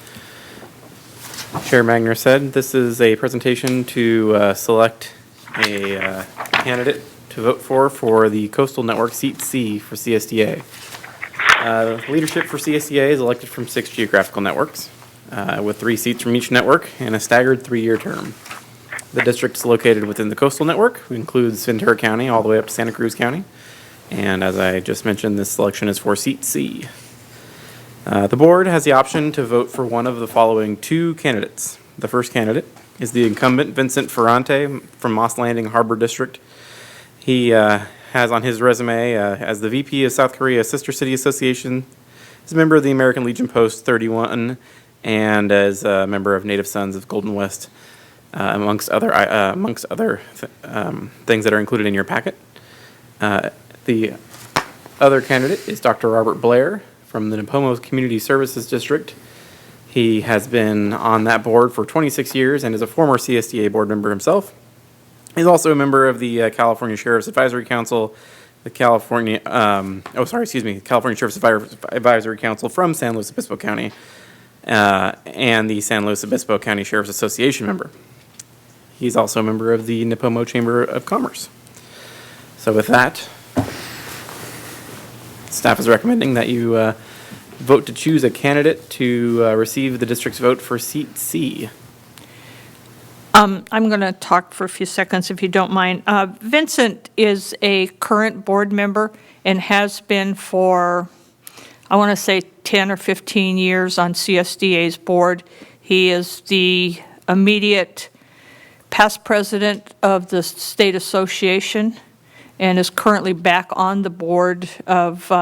Chair Magner said, this is a presentation to select a candidate to vote for the Coastal Network Seat C for CSDA. Leadership for CSDA is elected from 6 geographical networks, with 3 seats from each network and a staggered 3-year term. The district is located within the Coastal Network, which includes Ventura County all the way up to Santa Cruz County. And as I just mentioned, this selection is for Seat C. The board has the option to vote for one of the following 2 candidates. The first candidate is the incumbent Vincent Ferrante from Moss Landing Harbor District. He has on his resume as the VP of South Korea Sister City Association, is a member of the American Legion Post 31, and as a member of Native Sons of Golden West, amongst other things that are included in your packet. The other candidate is Dr. Robert Blair from the Nipomo Community Services District. He has been on that board for 26 years and is a former CSDA board member himself. He's also a member of the California Sheriff's Advisory Council, the California Sheriff's Advisory Council from San Luis Obispo County, and the San Luis Obispo County Sheriff's Association member. He's also a member of the Nipomo Chamber of Commerce. So with that, staff is recommending that you vote to choose a candidate to receive the district's vote for Seat C. I'm going to talk for a few seconds, if you don't mind. Vincent is a current board member and has been for, I want to say, 10 or 15 years on CSDA's board. He is the immediate past president of the state association and is currently back on the board of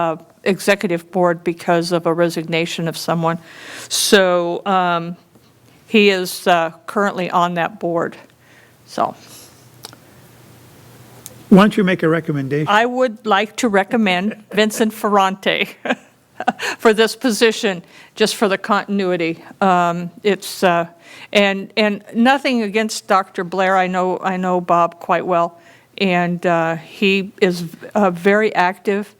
executive board because of a resignation of someone. So he is currently on that board. So Why don't you make a recommendation? I would like to recommend Vincent Ferrante for this position, just for the continuity. It's and nothing against Dr. Blair. I know Bob quite well, and he is very active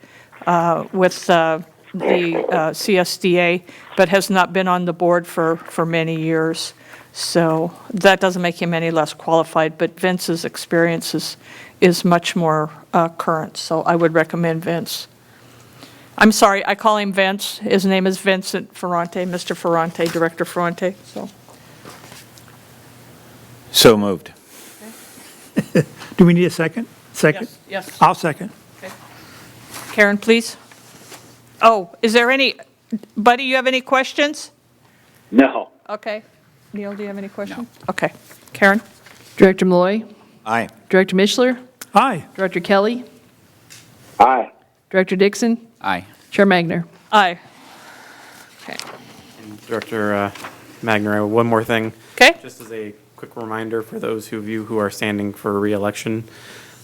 with the CSDA, but has not been on the board for many years. So that doesn't make him any less qualified, but Vince's experience is much more current. So I would recommend Vince. I'm sorry, I call him Vince. His name is Vincent Ferrante, Mr. Ferrante, Director Ferrante. So moved. Do we need a second? Second? Yes. I'll second. Karen, please. Oh, is there any, Buddy, you have any questions? No. Okay. Neil, do you have any questions? Okay. Karen? Director Malloy, Aye. Director Mishler, Aye. Director Kelly, Aye. Director Dixon, Aye. Chair Magner. Aye. Okay. Director Magner, I have one more thing. Okay. Just as a quick reminder for those of you who are standing for re-election,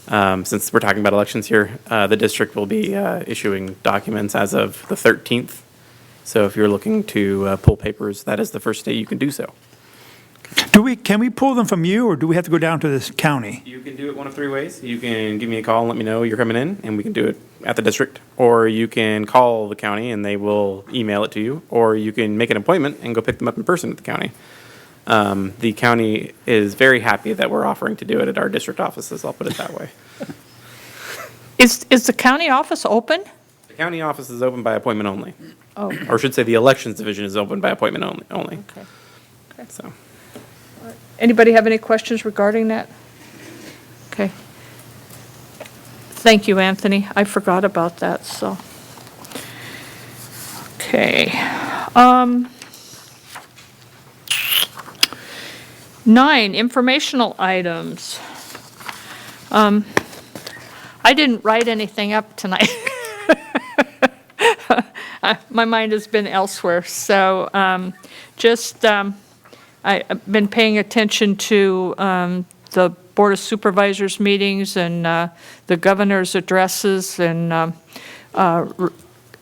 since we're talking about elections here, the district will be issuing documents as of the 13th. So if you're looking to pull papers, that is the first day you can do so. Can we pull them from you, or do we have to go down to this county? You can do it one of 3 ways. You can give me a call and let me know you're coming in, and we can do it at the district. Or you can call the county, and they will email it to you. Or you can make an appointment and go pick them up in person at the county. The county is very happy that we're offering to do it at our district offices, I'll put it that way. Is the county office open? The county office is open by appointment only. Oh, Or I should say the elections division is open by appointment only. okay. So. Anybody have any questions regarding that? Okay. Thank you, Anthony. I forgot about that, so. Okay. 9, informational items. I didn't write anything up tonight. My mind has been elsewhere, so I've been paying attention to the Board of Supervisors meetings and the governor's addresses, and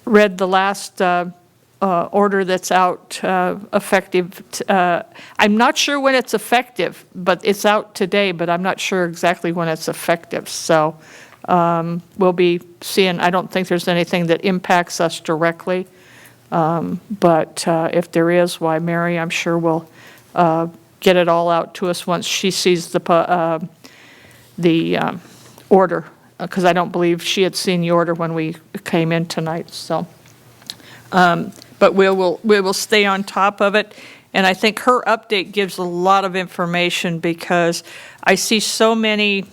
read the last order that's out effective. I'm not sure when it's effective, but it's out today, but I'm not sure exactly when it's effective. So we'll be seeing, I don't think there's anything that impacts us directly. But if there is, why, Mary, I'm sure will get it all out to us once she sees the order, because I don't believe she had seen the order when we came in tonight, so. But we will stay on top of it, and I think her update gives a lot of information, because I see so many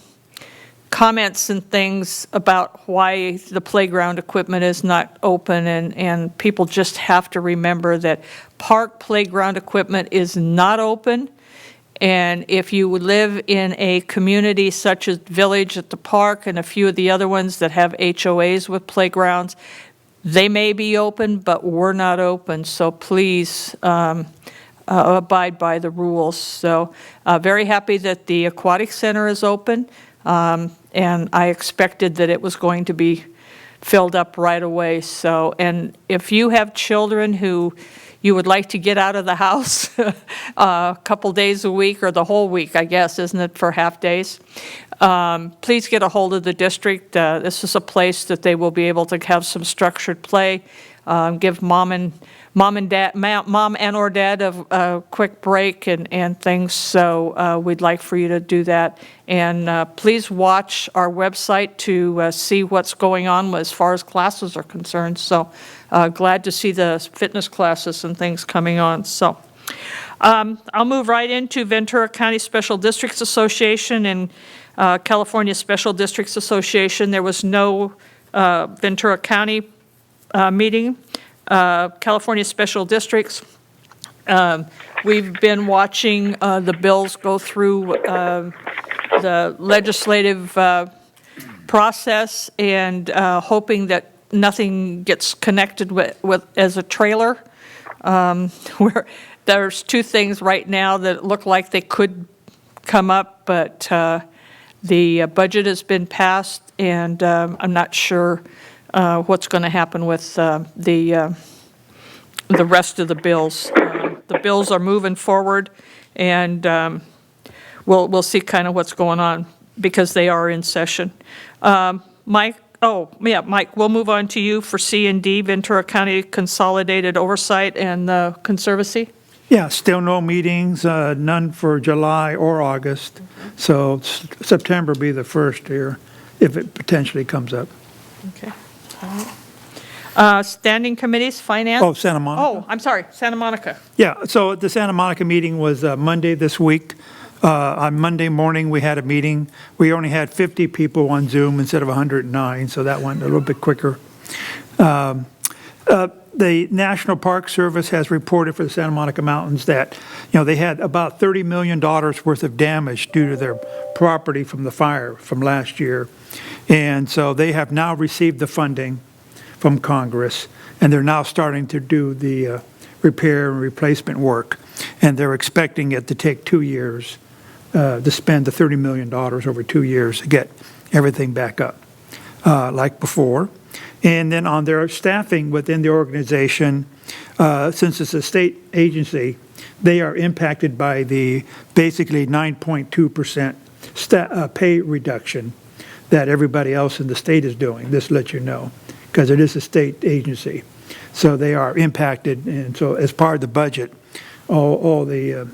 comments and things about why the playground equipment is not open, and people just have to remember that park playground equipment is not open. And if you would live in a community such as Village at the Park and a few of the other ones that have HOAs with playgrounds, they may be open, but we're not open. So please abide by the rules. So very happy that the Aquatic Center is open. And I expected that it was going to be filled up right away. So, and if you have children who you would like to get out of the house a couple days a week, or the whole week, I guess, isn't it, for half days? Please get a hold of the district. This is a place that they will be able to have some structured play, give mom and or dad a quick break and things. So we'd like for you to do that. And please watch our website to see what's going on as far as classes are concerned. So glad to see the fitness classes and things coming on. So I'll move right into Ventura County Special Districts Association and California Special Districts Association. There was no Ventura County meeting. California Special Districts. We've been watching the bills go through the legislative process, and hoping that nothing gets connected with as a trailer. Where there's two things right now that look like they could come up, but the budget has been passed, and I'm not sure what's going to happen with the rest of the bills. The bills are moving forward, and we'll see kind of what's going on, because they are in session. Mike, Mike, we'll move on to you for C&D, Ventura County Consolidated Oversight and the Conservancy. Yeah, still no meetings, none for July or August. So September will be the first here, if it potentially comes up. Okay. All right. Standing committees, finance? Oh, Santa Monica. Oh, I'm sorry, Santa Monica. Yeah, so the Santa Monica meeting was Monday this week. On Monday morning, we had a meeting. We only had 50 people on Zoom instead of 109, so that went a little bit quicker. The National Park Service has reported for the Santa Monica Mountains that, they had about $30 million worth of damage due to their property from the fire from last year. And so they have now received the funding from Congress, and they're now starting to do the repair and replacement work. And they're expecting it to take 2 years to spend the $30 million over 2 years to get everything back up like before. And then on their staffing within the organization, since it's a state agency, they are impacted by the basically 9.2% pay reduction that everybody else in the state is doing. This lets you know, because it is a state agency. So they are impacted, and so as part of the budget, all the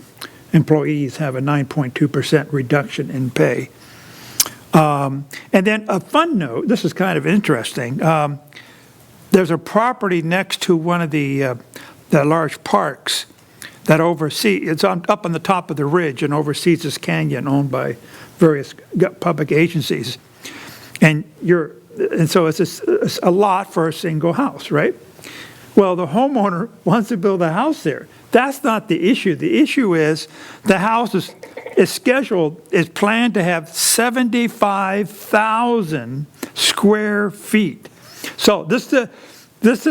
employees have a 9.2% reduction in pay. And then a fun note, this is kind of interesting. There's a property next to one of the large parks that it's up on the top of the ridge and oversees this canyon owned by various public agencies. And so it's a lot for a single house, right? Well, the homeowner wants to build a house there. That's not the issue. The issue is the house is is planned to have 75,000 square feet. So this to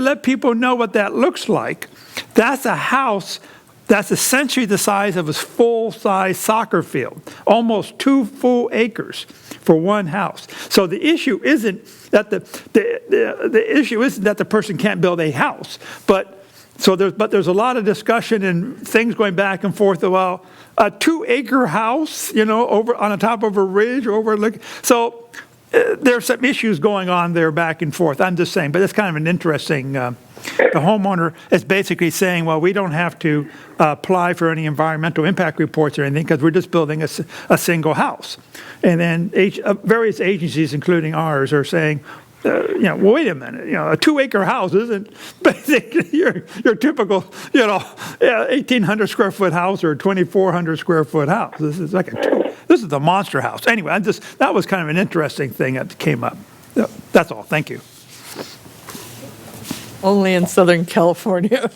let people know what that looks like, that's a house that's essentially the size of a full-size soccer field, almost 2 full acres for one house. So the issue isn't that the issue isn't that the person can't build a house, but there's a lot of discussion and things going back and forth about a 2-acre house, over on the top of a ridge overlooking. So there's some issues going on there back and forth. I'm just saying, but it's kind of an interesting. The homeowner is basically saying, well, we don't have to apply for any environmental impact reports or anything because we're just building a single house. And then various agencies, including ours, are saying, well, wait a minute, a 2-acre house isn't basically your typical, 1,800 square foot house or 2,400 square foot house. This is this is a monster house. Anyway, that was kind of an interesting thing that came up. That's all. Thank you. Only in Southern California.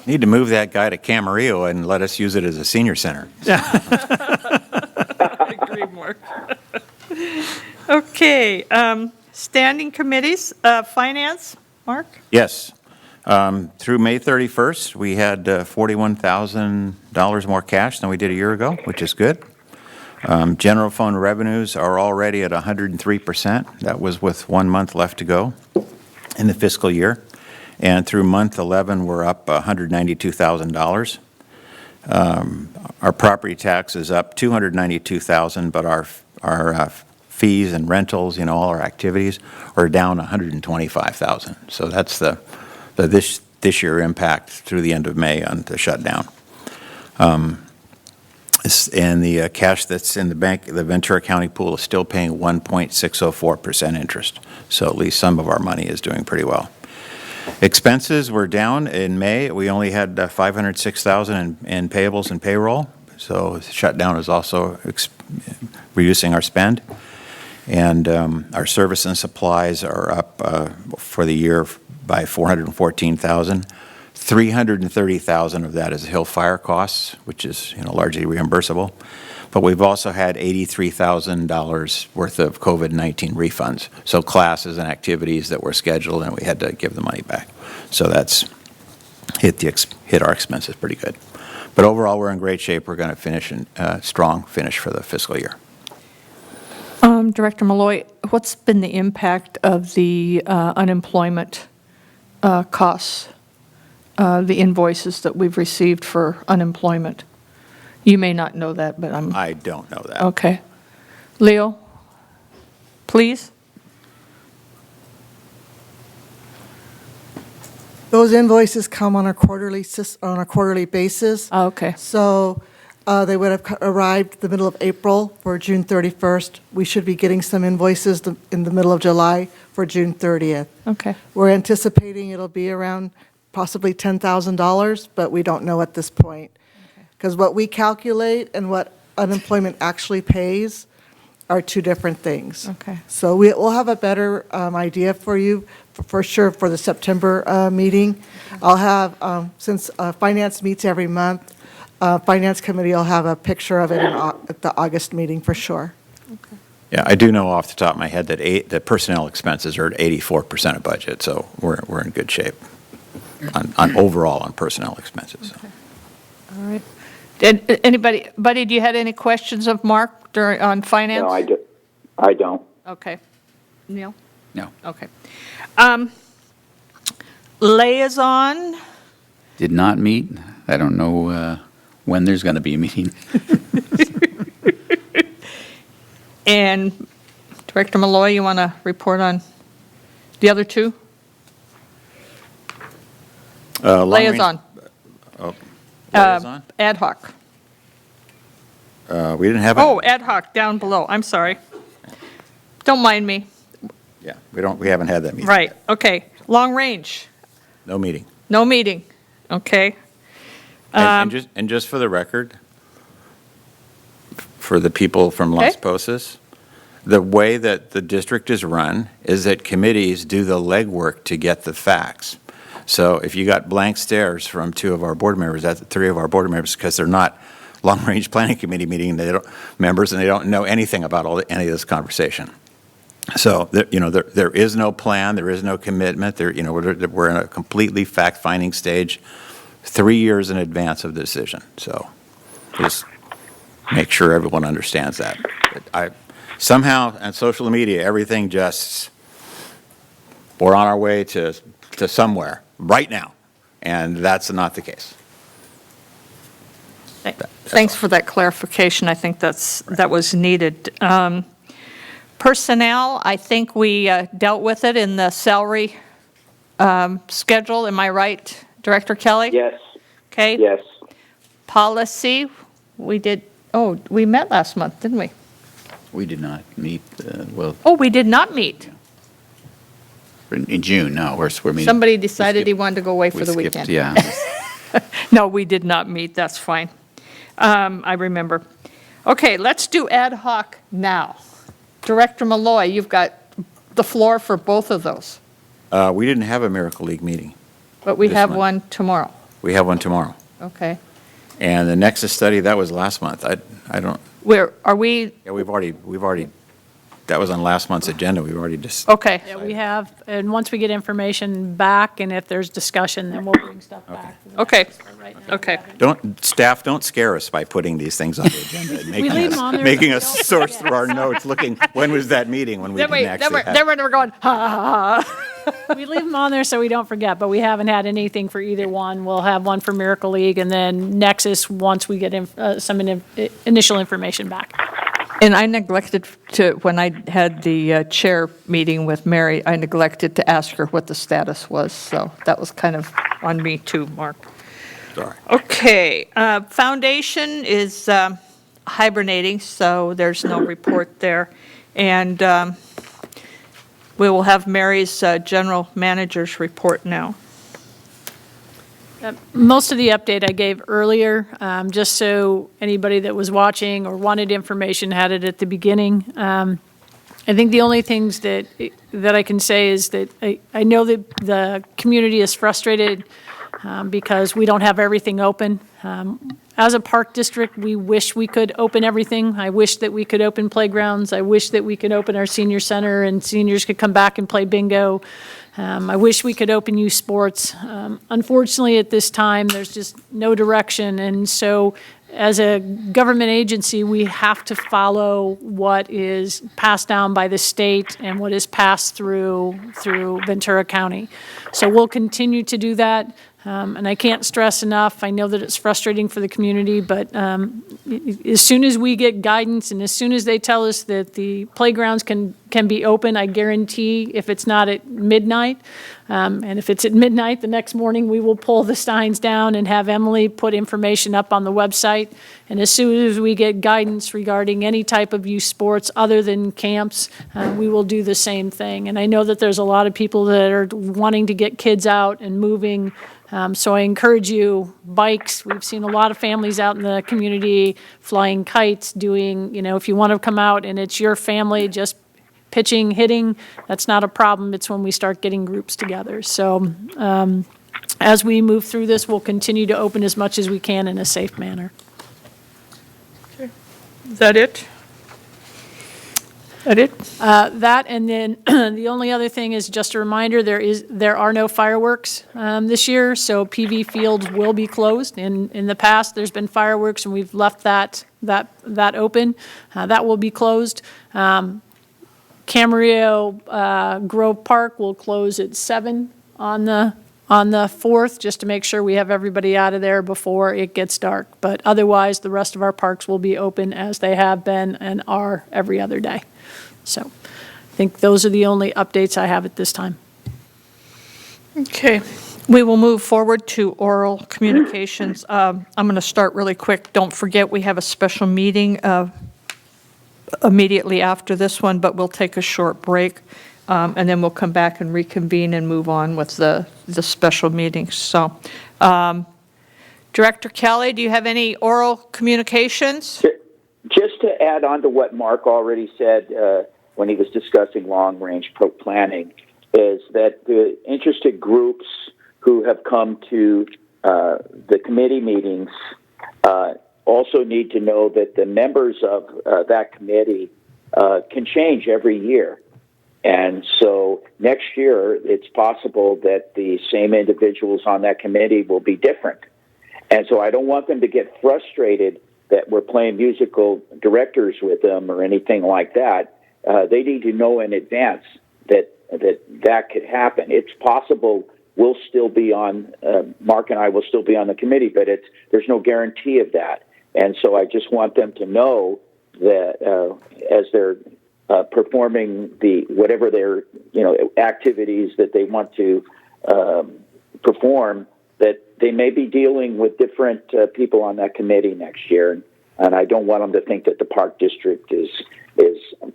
Need to move that guy to Camarillo and let us use it as a senior center. I agree, Mark. Okay, standing committees, finance, Mark? Yes. Through May 31st, we had $41,000 more cash than we did a year ago, which is good. General fund revenues are already at 103%. That was with 1 month left to go in the fiscal year. And through month 11, we're up $192,000. Our property tax is up $292,000, but our fees and rentals, all our activities are down $125,000. So that's the this year impact through the end of May on the shutdown. And the cash that's in the bank, the Ventura County pool, is still paying 1.604% interest. So at least some of our money is doing pretty well. Expenses were down in May. We only had $506,000 in payables and payroll. So the shutdown is also reducing our spend. And our service and supplies are up for the year by $414,000. $330,000 of that is Hill Fire costs, which is largely reimbursable. But we've also had $83,000 worth of COVID-19 refunds. So classes and activities that were scheduled and we had to give the money back. So that's hit our expenses pretty good. But overall, we're in great shape. We're going to finish strong finish for the fiscal year. Director Malloy, what's been the impact of the unemployment costs, the invoices that we've received for unemployment? You may not know that, but I don't know that. Okay. Leo, please? Those invoices come on a quarterly basis. Oh, okay. So they would have arrived the middle of April for June 31st. We should be getting some invoices in the middle of July for June 30th. Okay. We're anticipating it'll be around possibly $10,000, but we don't know at this point. Because what we calculate and what unemployment actually pays are two different things. Okay. So we'll have a better idea for you, for sure, for the September meeting. I'll have, since Finance meets every month, Finance Committee will have a picture of it at the August meeting for sure. Okay. Yeah, I do know off the top of my head that the personnel expenses are at 84% of budget, so we're in good shape on overall on personnel expenses. Okay. All right. Buddy, do you have any questions of Mark on finance? No, I don't. Okay. Neil? No. Okay. Liaison? Did not meet. I don't know when there's going to be a meeting. And Director Malloy, you want to report on the other two? Liaison. Liaison? Ad hoc. We didn't have Oh, ad hoc, down below. I'm sorry. Don't mind me. Yeah, we haven't had that meeting. Right, yet. okay. Long range, No meeting. no meeting. Okay. And just for the record, for the people from Las Okay. Posas, the way that the district is run is that committees do the legwork to get the facts. So if you got blank stares from two of our board members, that's three of our board members, because they're not long-range planning committee meeting, members, and they don't know anything about any of this conversation. So, there is no plan, there is no commitment, we're in a completely fact-finding stage 3 years in advance of the decision. So, just make sure everyone understands that. Somehow, on social media, everything we're on our way to somewhere right now, and that's not the case. Thanks for that clarification. I think that was needed. Personnel, I think we dealt with it in the salary schedule. Am I right, Director Kelly? Yes. Okay. Yes. Policy, we met last month, didn't we? We did not meet, Oh, we did not meet. in June, no, we're meeting. Somebody decided he wanted to go away for the weekend. Yeah. No, we did not meet, that's fine. I remember. Okay, let's do ad hoc now. Director Malloy, you've got the floor for both of those, We didn't have a Miracle League meeting. but we This have month. one tomorrow. We have one tomorrow. Okay. And the Nexus study, that was last month. I don't, Where, are we, yeah, we've already, that was on last month's agenda. We've already just, okay. Yeah, we have, and once we get information back, and if there's discussion, then we'll bring stuff back. Okay, Right now, okay. staff, don't scare us by putting these things on the agenda and leave them on there making so us we don't source through our notes, looking, when was that meeting, when we didn't actually have. Then we're going, ha, ha, ha. We leave them on there so we don't forget, but we haven't had anything for either one. We'll have one for Miracle League, and then Nexus once we get some initial information back. And I neglected to, when I had the chair meeting with Mary, I neglected to ask her what the status was, so that was kind of on me too, Mark. Sorry. Okay, foundation is hibernating, so there's no report there. And we will have Mary's general manager's report now. Most of the update I gave earlier, just so anybody that was watching or wanted information had it at the beginning. I think the only things that I can say is that I know that the community is frustrated because we don't have everything open. As a park district, we wish we could open everything. I wish that we could open playgrounds. I wish that we could open our senior center and seniors could come back and play bingo. I wish we could open youth sports. Unfortunately, at this time, there's just no direction. And so as a government agency, we have to follow what is passed down by the state and what is passed through Ventura County. So we'll continue to do that. And I can't stress enough, I know that it's frustrating for the community, but as soon as we get guidance and as soon as they tell us that the playgrounds can be open, I guarantee if it's not at midnight, and if it's at midnight, the next morning we will pull the signs down and have Emily put information up on the website. And as soon as we get guidance regarding any type of youth sports other than camps, we will do the same thing. And I know that there's a lot of people that are wanting to get kids out and moving. So I encourage you, bikes, we've seen a lot of families out in the community flying kites, doing, if you want to come out and it's your family just pitching, hitting, that's not a problem. It's when we start getting groups together. So as we move through this, we'll continue to open as much as we can in a safe manner. Is that it? That it? That, and then the only other thing is just a reminder, there are no fireworks this year, so PV fields will be closed. In the past, there's been fireworks, and we've left that open. That will be closed. Camarillo Grove Park will close at 7 on the 4th, just to make sure we have everybody out of there before it gets dark. But otherwise, the rest of our parks will be open as they have been and are every other day. So I think those are the only updates I have at this time. Okay. We will move forward to oral communications. I'm going to start really quick. Don't forget, we have a special meeting immediately after this one, but we'll take a short break, and then we'll come back and reconvene and move on with the special meetings. So, Director Kelly, do you have any oral communications? Just to add on to what Mark already said when he was discussing long-range planning, is that the interested groups who have come to the committee meetings also need to know that the members of that committee can change every year. And so next year, it's possible that the same individuals on that committee will be different. And so I don't want them to get frustrated that we're playing musical directors with them or anything like that. They need to know in advance that could happen. It's possible we'll still be on, Mark and I will still be on the committee, but there's no guarantee of that. And so I just want them to know that as they're performing whatever their activities that they want to perform, that they may be dealing with different people on that committee next year, and I don't want them to think that the Park District is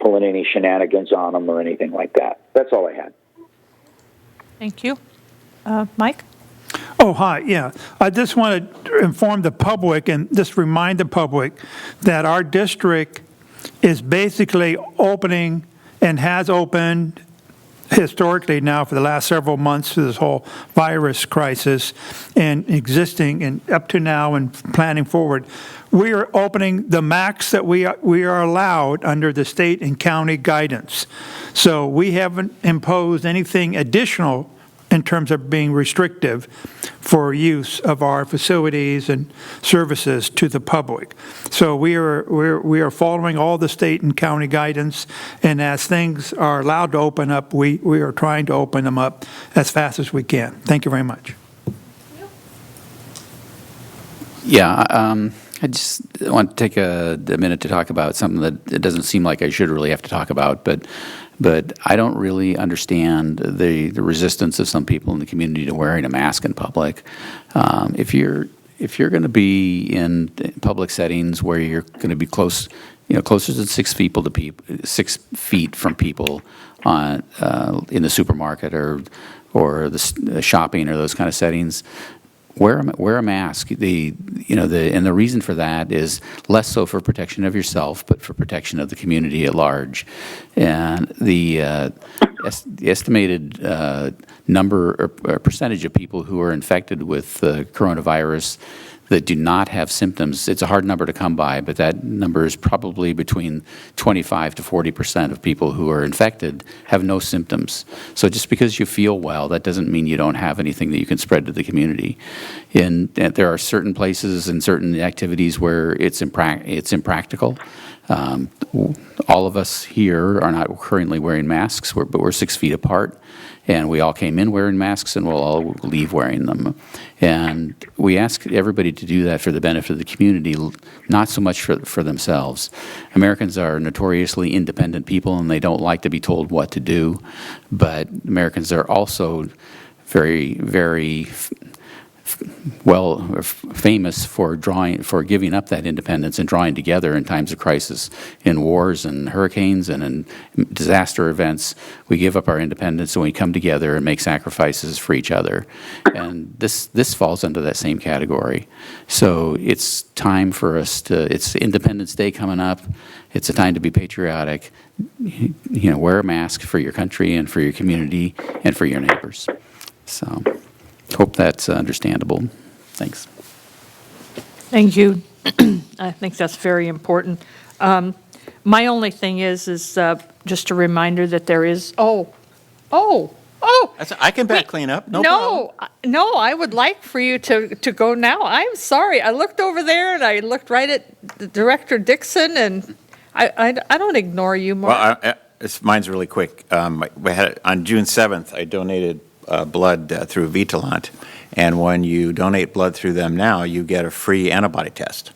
pulling any shenanigans on them or anything like that. That's all I had. Thank you. Mike? Oh, hi, yeah. I just want to inform the public and just remind the public that our district is basically opening and has opened historically now for the last several months through this whole virus crisis and existing and up to now and planning forward. We are opening the max that we are allowed under the state and county guidance. So we haven't imposed anything additional in terms of being restrictive for use of our facilities and services to the public. So we are following all the state and county guidance, and as things are allowed to open up, we are trying to open them up as fast as we can. Thank you very much. Yeah, I just want to take a minute to talk about something that it doesn't seem like I should really have to talk about, but I don't really understand the resistance of some people in the community to wearing a mask in public. If you're going to be in public settings where you're going to be closer than 6 feet from people on in the supermarket or the shopping or those kind of settings, wear a mask. And the reason for that is less so for protection of yourself, but for protection of the community at large. And the estimated number or percentage of people who are infected with coronavirus that do not have symptoms, it's a hard number to come by, but that number is probably between 25 to 40% of people who are infected have no symptoms. So just because you feel well, that doesn't mean you don't have anything that you can spread to the community. And there are certain places and certain activities where it's impractical. All of us here are not currently wearing masks, but we're 6 feet apart. And we all came in wearing masks, and we'll all leave wearing them. And we ask everybody to do that for the benefit of the community, not so much for themselves. Americans are notoriously independent people, and they don't like to be told what to do. But Americans are also very, very famous for giving up that independence and drawing together in times of crisis. In wars and hurricanes and in disaster events, we give up our independence and we come together and make sacrifices for each other. And this falls into that same category. So it's time for us it's Independence Day coming up. It's a time to be patriotic. Wear a mask for your country and for your community and for your neighbors. So hope that's understandable. Thanks. Thank you. I think that's very important. My only thing is just a reminder that there is, I can back clean up, no problem. No, I would like for you to go now. I'm sorry. I looked over there and I looked right at Director Dixon, and I don't ignore you, Mark. Well, mine's really quick. On June 7th, I donated blood through Vitalant, and when you donate blood through them now, you get a free antibody test.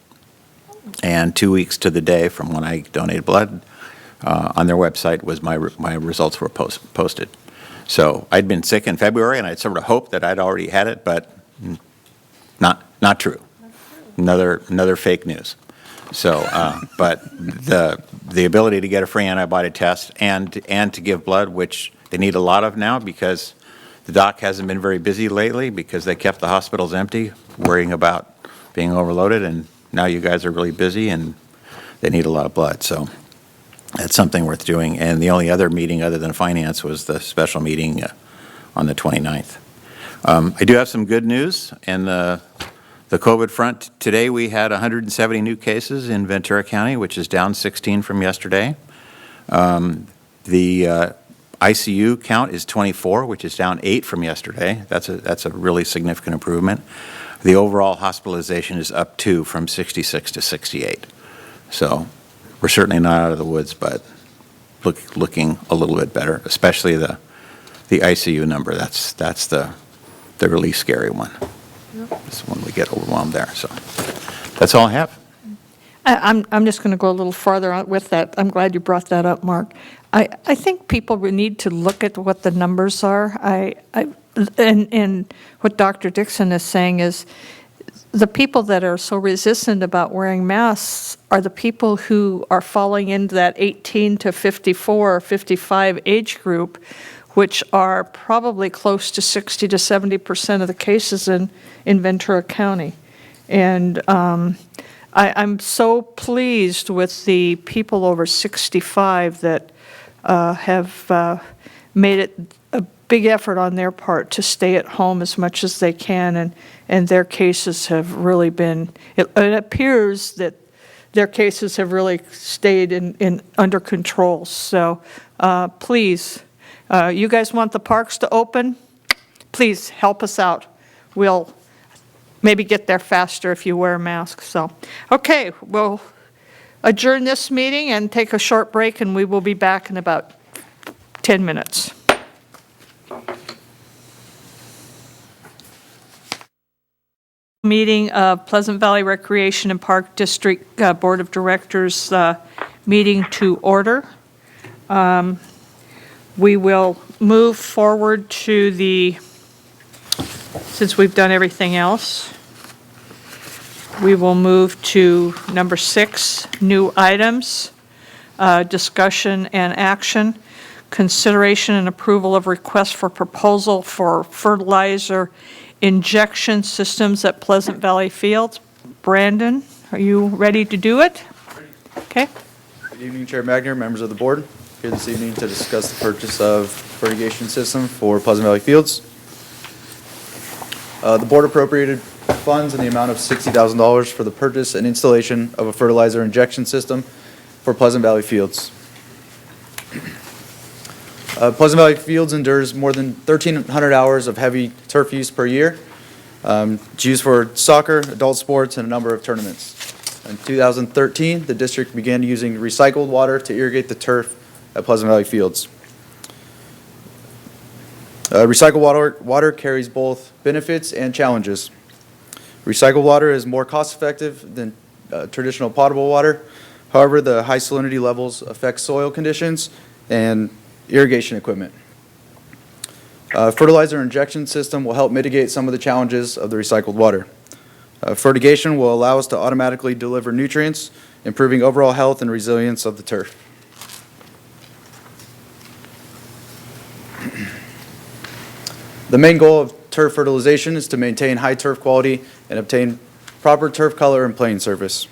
And 2 weeks to the day from when I donated blood, on their website was my results were posted. So I'd been sick in February, and I'd sort of hoped that I'd already had it, but not true. Another fake news. So, but the ability to get a free antibody test and to give blood, which they need a lot of now because the doc hasn't been very busy lately because they kept the hospitals empty, worrying about being overloaded, and now you guys are really busy and they need a lot of blood. So that's something worth doing. And the only other meeting other than finance was the special meeting on the 29th. I do have some good news, and the The COVID front, today we had 170 new cases in Ventura County, which is down 16 from yesterday. The ICU count is 24, which is down 8 from yesterday. That's a really significant improvement. The overall hospitalization is up 2 from 66 to 68. So we're certainly not out of the woods, but looking a little bit better, especially the ICU number. That's the really scary one. It's when we get overwhelmed there. So that's all I have. I'm just going to go a little farther on with that. I'm glad you brought that up, Mark. I think people need to look at what the numbers are. And what Dr. Dixon is saying is the people that are so resistant about wearing masks are the people who are falling into that 18 to 54 or 55 age group, which are probably close to 60 to 70% of the cases in Ventura County. And I'm so pleased with the people over 65 that have made it a big effort on their part to stay at home as much as they can, and their cases have really been, it appears that their cases have really stayed in under control. So please, you guys want the parks to open? Please help us out. We'll maybe get there faster if you wear a mask. So, okay, we'll adjourn this meeting and take a short break, and we will be back in about 10 minutes. Meeting of Pleasant Valley Recreation and Park District Board of Directors meeting to order. We will move forward to since we've done everything else, we will move to number 6, new items, discussion and action, consideration and approval of request for proposal for fertilizer injection systems at Pleasant Valley Fields. Brandon, are you ready to do it? Okay. Good evening, Chair Magner, members of the board. Here this evening to discuss the purchase of fertigation system for Pleasant Valley Fields. The board appropriated funds in the amount of $60,000 for the purchase and installation of a fertilizer injection system for Pleasant Valley Fields. Pleasant Valley Fields endures more than 1,300 hours of heavy turf use per year. It's used for soccer, adult sports, and a number of tournaments. In 2013, the district began using recycled water to irrigate the turf at Pleasant Valley Fields. Recycled water carries both benefits and challenges. Recycled water is more cost-effective than traditional potable water. However, the high salinity levels affect soil conditions and irrigation equipment. Fertilizer injection system will help mitigate some of the challenges of the recycled water. Fertigation will allow us to automatically deliver nutrients, improving overall health and resilience of the turf. The main goal of turf fertilization is to maintain high turf quality and obtain proper turf color and playing surface.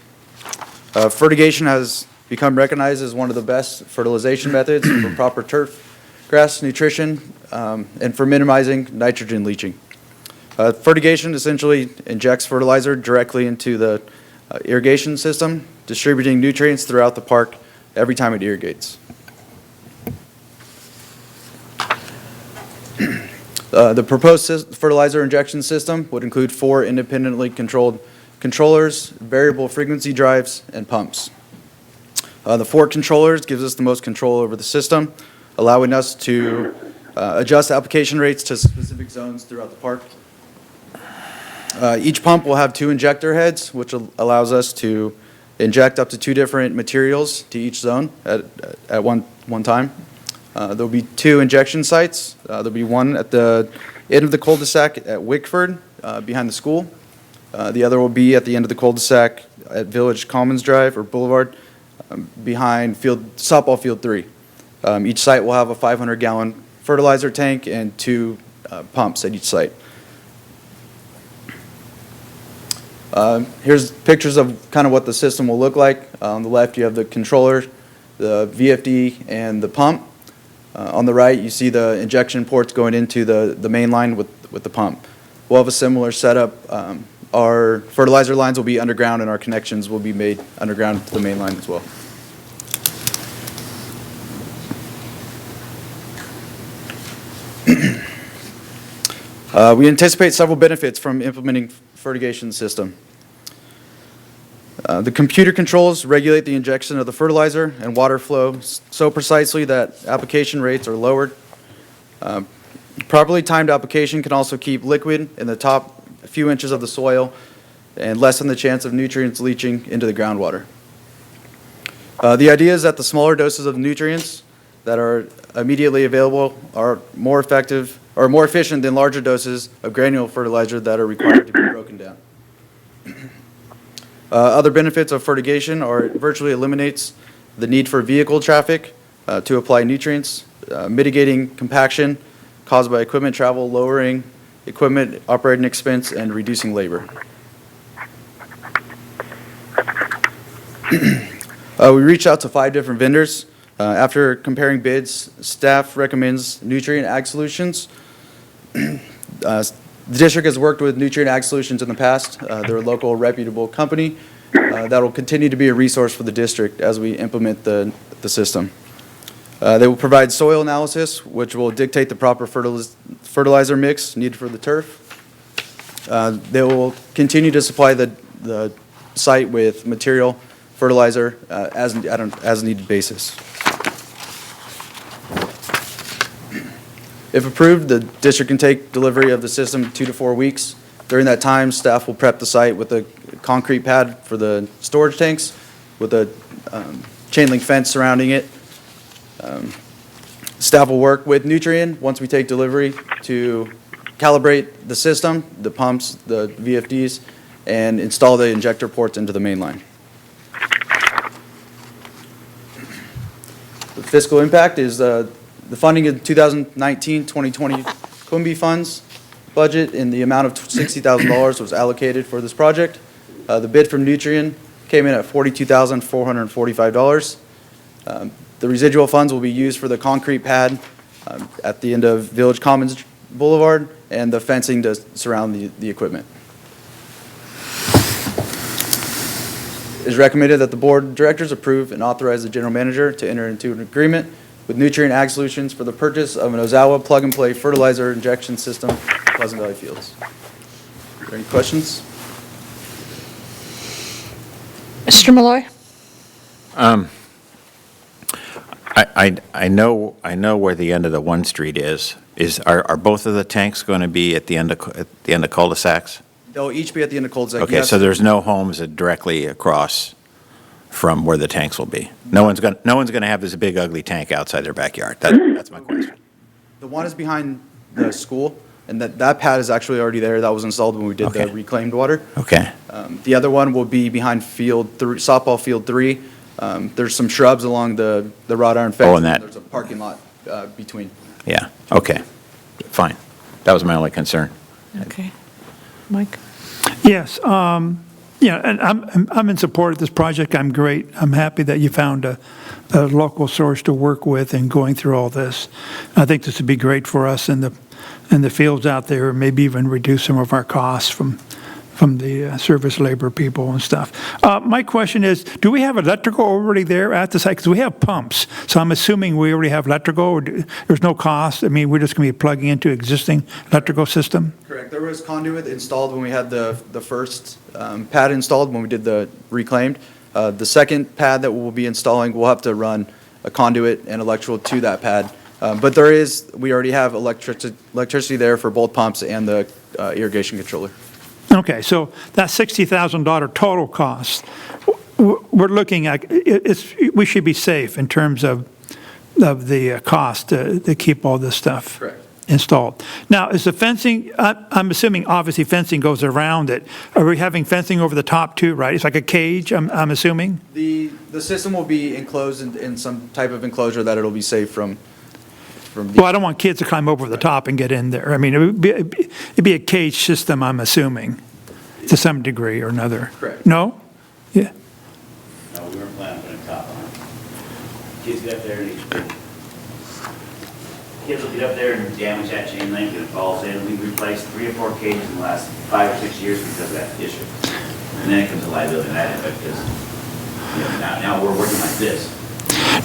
Fertigation has become recognized as one of the best fertilization methods for proper turf grass nutrition and for minimizing nitrogen leaching. Fertigation essentially injects fertilizer directly into the irrigation system, distributing nutrients throughout the park every time it irrigates. The proposed fertilizer injection system would include 4 independently controlled controllers, variable frequency drives, and pumps. The 4 controllers gives us the most control over the system, allowing us to adjust application rates to specific zones throughout the park. Each pump will have 2 injector heads, which allows us to inject up to 2 different materials to each zone at one time. There'll be 2 injection sites. There'll be one at the end of the cul-de-sac at Wickford, behind the school. The other will be at the end of the cul-de-sac at Village Commons Drive or Boulevard, behind softball field 3. Each site will have a 500-gallon fertilizer tank and 2 pumps at each site. Here's pictures of kind of what the system will look like. On the left, you have the controller, the VFD, and the pump. On the right, you see the injection ports going into the main line with the pump. We'll have a similar setup our fertilizer lines will be underground and our connections will be made underground to the main line as well. We anticipate several benefits from implementing fertigation system. The computer controls regulate the injection of the fertilizer and water flow so precisely that application rates are lowered. Properly timed application can also keep liquid in the top few inches of the soil and lessen the chance of nutrients leaching into the groundwater. The idea is that the smaller doses of nutrients that are immediately available are more effective or more efficient than larger doses of granular fertilizer that are required to be broken down. Other benefits of fertigation are it virtually eliminates the need for vehicle traffic to apply nutrients, mitigating compaction caused by equipment travel, lowering equipment operating expense, and reducing labor. We reached out to 5 different vendors. After comparing bids, staff recommends Nutrient Ag Solutions. The district has worked with Nutrient Ag Solutions in the past. They're a local reputable company that will continue to be a resource for the district as we implement the system. They will provide soil analysis, which will dictate the proper fertilizer mix needed for the turf. They will continue to supply the site with material fertilizer as needed basis. If approved, the district can take delivery of the system 2 to 4 weeks. During that time, staff will prep the site with a concrete pad for the storage tanks with a chain link fence surrounding it. Staff will work with Nutrien once we take delivery to calibrate the system, the pumps, the VFDs, and install the injector ports into the main line. The fiscal impact is the funding in 2019-2020 Quimby funds budget in the amount of $60,000 was allocated for this project. The bid from Nutrien came in at $42,445. The residual funds will be used for the concrete pad at the end of Village Commons Boulevard and the fencing to surround the equipment. It is recommended that the board of directors approve and authorize the general manager to enter into an agreement with Nutrient Ag Solutions for the purchase of an Ozawa plug-and-play fertilizer injection system at Pleasant Valley Fields. Are there any questions? Mr. Malloy? I know where the end of the 1 Street is. Are both of the tanks going to be at the end of cul-de-sacs? They'll each be at the end of cul-de-sac. Okay, Yes. so there's no homes directly across from where the tanks will be. No one's going to have this big ugly tank outside their backyard. That's my question. The one is behind the school, and that pad is actually already there. That was installed when we did Okay. the reclaimed water. Okay. The other one will be behind softball field 3. There's some shrubs along the wrought iron fence. and that- There's a parking lot between. Yeah. Okay. Fine. That was my only concern. Okay. Mike? Yes, and I'm in support of this project. I'm great. I'm happy that you found a local source to work with and going through all this. I think this would be great for us in the fields out there, maybe even reduce some of our costs from the service labor people and stuff. My question is, do we have electrical already there at the site? Because we have pumps, so I'm assuming we already have electrical. Or there's no cost. I mean, we're just going to be plugging into existing electrical system? Correct. There was conduit installed when we had the first pad installed when we did the reclaimed. The second pad that we'll be installing, we'll have to run a conduit and electrical to that pad. But we already have electricity there for both pumps and the irrigation controller. Okay, so that $60,000 total cost, we're looking at, we should be safe in terms of the cost to keep all this stuff Correct. installed. Now, is the fencing, I'm assuming obviously fencing goes around it. Are we having fencing over the top too, right? It's like a cage, I'm assuming? The system will be enclosed in some type of enclosure that it'll be safe from Well, I don't want kids to climb over the top and get in there. I mean, it'd be a cage system, I'm assuming, to some degree or another. Correct. No? Yeah. No, we weren't planning on putting a top on it. Kids get there and each kids will get up there and damage that chain link and it falls in. We've replaced 3 or 4 cages in the last 5 or 6 years because of that issue. And then it comes to liability in that end, because now we're working like this.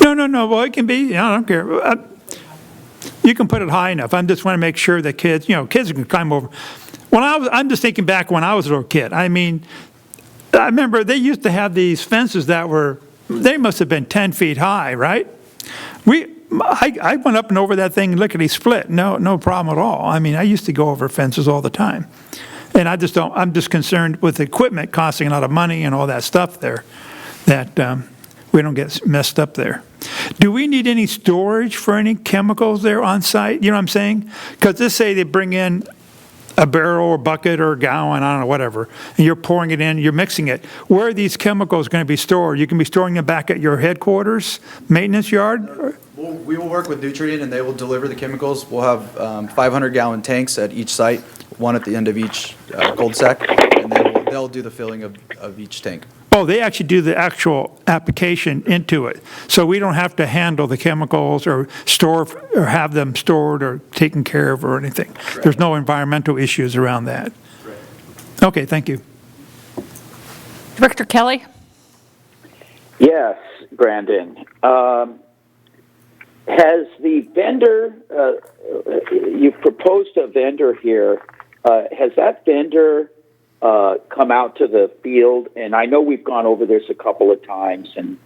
No, well, it can be, I don't care. You can put it high enough. I just want to make sure that kids, kids can climb over. I'm just thinking back when I was a little kid. I mean, I remember they used to have these fences that they must have been 10 feet high, right? I went up and over that thing lickety split. No problem at all. I mean, I used to go over fences all the time. And I'm just concerned with equipment costing a lot of money and all that stuff there, that we don't get messed up there. Do we need any storage for any chemicals there on site? You know what I'm saying? Because let's say they bring in a barrel or bucket or a gallon, I don't know, whatever, and you're pouring it in, you're mixing it. Where are these chemicals going to be stored? You can be storing them back at your headquarters, maintenance yard? We will work with Nutrient, and they will deliver the chemicals. We'll have 500-gallon tanks at each site, one at the end of each cul-de-sac, and then they'll do the filling of each tank. Oh, they actually do the actual application into it. So we don't have to handle the chemicals or store or have them stored or taken care of or anything. Right. There's no environmental issues around that. Right. Okay, thank you. Director Kelly? Yes, Brandon. Has the vendor, you've proposed a vendor here, has that vendor come out to the field? And I know we've gone over this a couple of times, and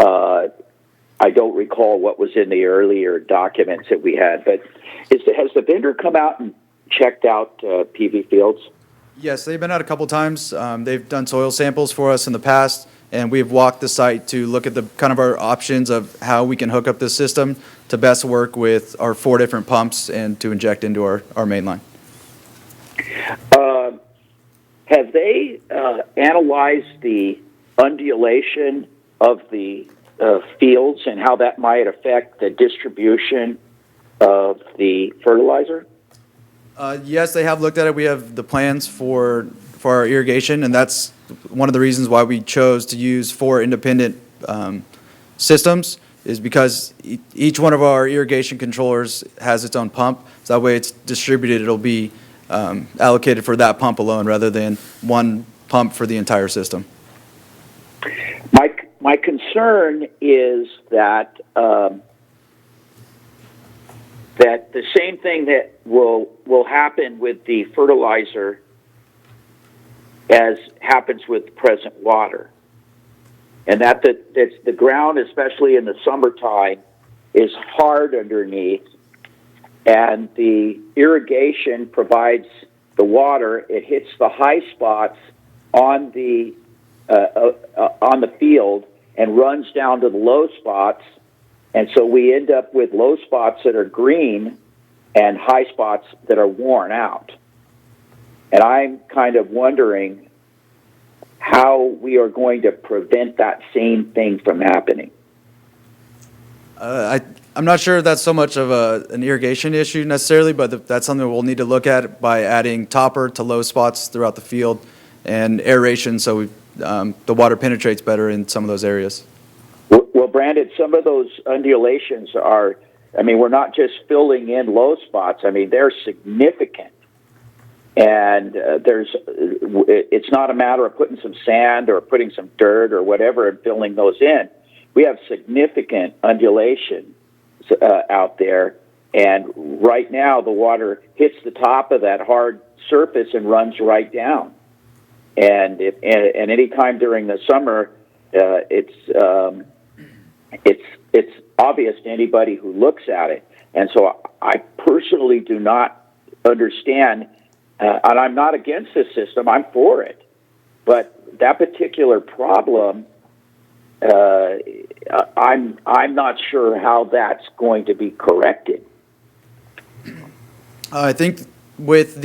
I don't recall what was in the earlier documents that we had, but has the vendor come out and checked out PV fields? Yes, they've been out a couple times. They've done soil samples for us in the past, and we've walked the site to look at the kind of our options of how we can hook up this system to best work with our 4 different pumps and to inject into our main line. Have they analyzed the undulation of the fields and how that might affect the distribution of the fertilizer? Yes, they have looked at it. We have the plans for our irrigation, and that's one of the reasons why we chose to use 4 independent systems, is because each one of our irrigation controllers has its own pump. So that way it's distributed. It'll be allocated for that pump alone rather than one pump for the entire system. My concern is that that the same thing that will happen with the fertilizer as happens with present water, and that the ground, especially in the summertime, is hard underneath, and the irrigation provides the water. It hits the high spots on the field and runs down to the low spots, and so we end up with low spots that are green and high spots that are worn out. And I'm kind of wondering how we are going to prevent that same thing from happening. I'm not sure that's so much of an irrigation issue necessarily, but that's something we'll need to look at by adding topper to low spots throughout the field and aeration so the water penetrates better in some of those areas. Well, Brandon, some of those undulations are, we're not just filling in low spots. They're significant. And it's not a matter of putting some sand or putting some dirt or whatever and filling those in. We have significant undulation out there, and right now the water hits the top of that hard surface and runs right down. And any time during the summer, it's obvious to anybody who looks at it. And so I personally do not understand. And I'm not against this system, I'm for it. But that particular problem, I'm not sure how that's going to be corrected. I think with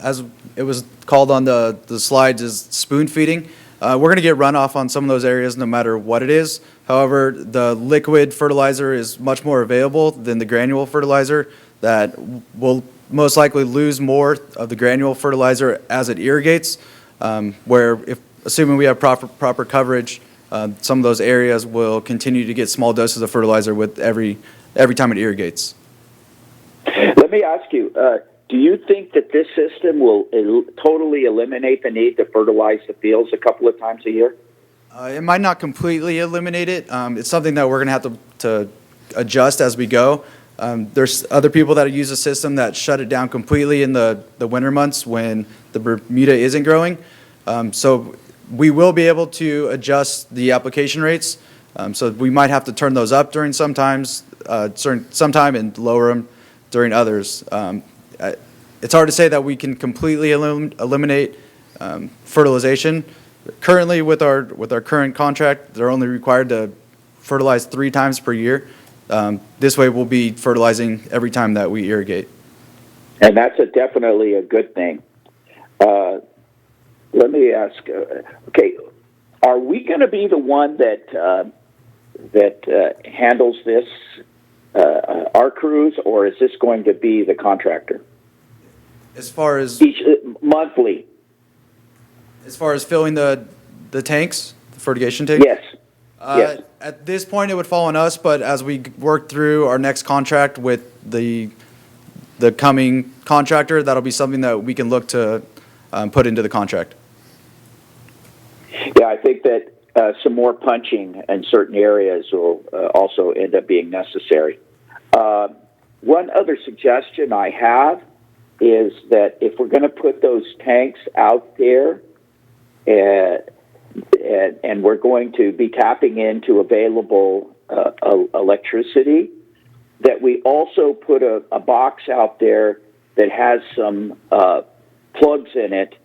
as it was called on the slides, is spoon feeding. We're going to get runoff on some of those areas no matter what it is. However, the liquid fertilizer is much more available than the granule fertilizer that will most likely lose more of the granule fertilizer as it irrigates, where assuming we have proper coverage, some of those areas will continue to get small doses of fertilizer with every time it irrigates. Let me ask you, do you think that this system will totally eliminate the need to fertilize the fields a couple of times a year? It might not completely eliminate it. It's something that we're going to have to adjust as we go. There's other people that use the system that shut it down completely in the winter months when the Bermuda isn't growing. So we will be able to adjust the application rates. So we might have to turn those up during sometime and lower them during others. It's hard to say that we can completely eliminate fertilization. Currently, with our current contract, they're only required to fertilize 3 times per year. This way, we'll be fertilizing every time that we irrigate. And that's definitely a good thing. Let me ask, okay, are we going to be the one that handles this, our crews, or is this going to be the contractor? As far as each monthly. As far as filling the tanks, the fertigation tanks? Yes. Yes. At this point, it would fall on us, but as we work through our next contract with the coming contractor, that'll be something that we can look to put into the contract. Yeah, I think that some more punching in certain areas will also end up being necessary. One other suggestion I have is that if we're going to put those tanks out there, and we're going to be tapping into available electricity, that we also put a box out there that has some plugs in it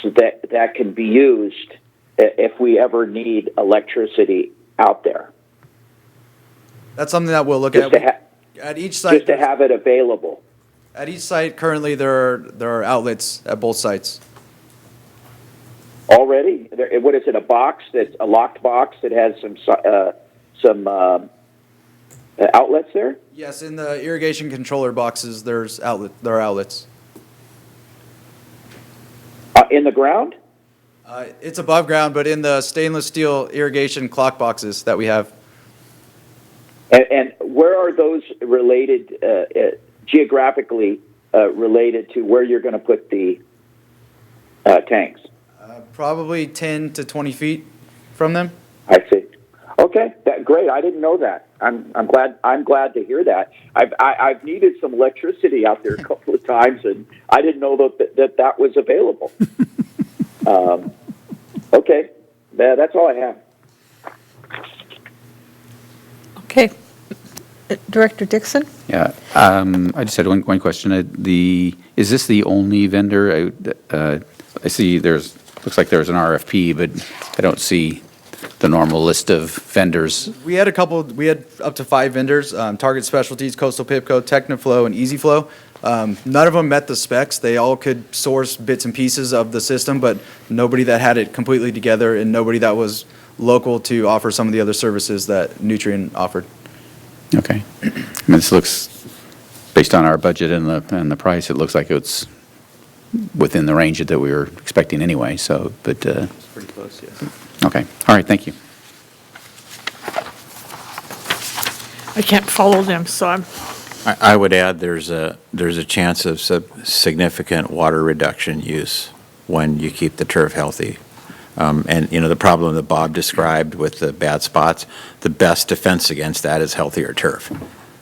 so that can be used if we ever need electricity out there. That's something that we'll look at. At each site, just to have it available. At each site, currently there are outlets at both sites. Already? What is it? A box that's a locked box that has some outlets there? Yes, in the irrigation controller boxes, there are outlets. In the ground? It's above ground, but in the stainless steel irrigation clock boxes that we have. And where are those related, geographically related to where you're going to put the tanks? Probably 10 to 20 feet from them. I see. Okay, great. I didn't know that. I'm glad to hear that. I've needed some electricity out there a couple of times, and I didn't know that was available. Okay, that's all I have. Okay. Director Dixon? Yeah, I just had one question. Is this the only vendor? I see looks like there's an RFP, but I don't see the normal list of vendors. We had up to 5 vendors, Target Specialties, Coastal Pipco, Technoflow, and EasyFlow. None of them met the specs. They all could source bits and pieces of the system, but nobody that had it completely together and nobody that was local to offer some of the other services that Nutrien offered. Okay. I mean, this looks, based on our budget and the price, it looks like it's within the range that we were expecting anyway, so, but... It's pretty close, yes. Okay. All right, thank you. I can't follow them, so I'm... I would add there's a chance of significant water reduction use when you keep the turf healthy. And, the problem that Bob described with the bad spots, the best defense against that is healthier turf.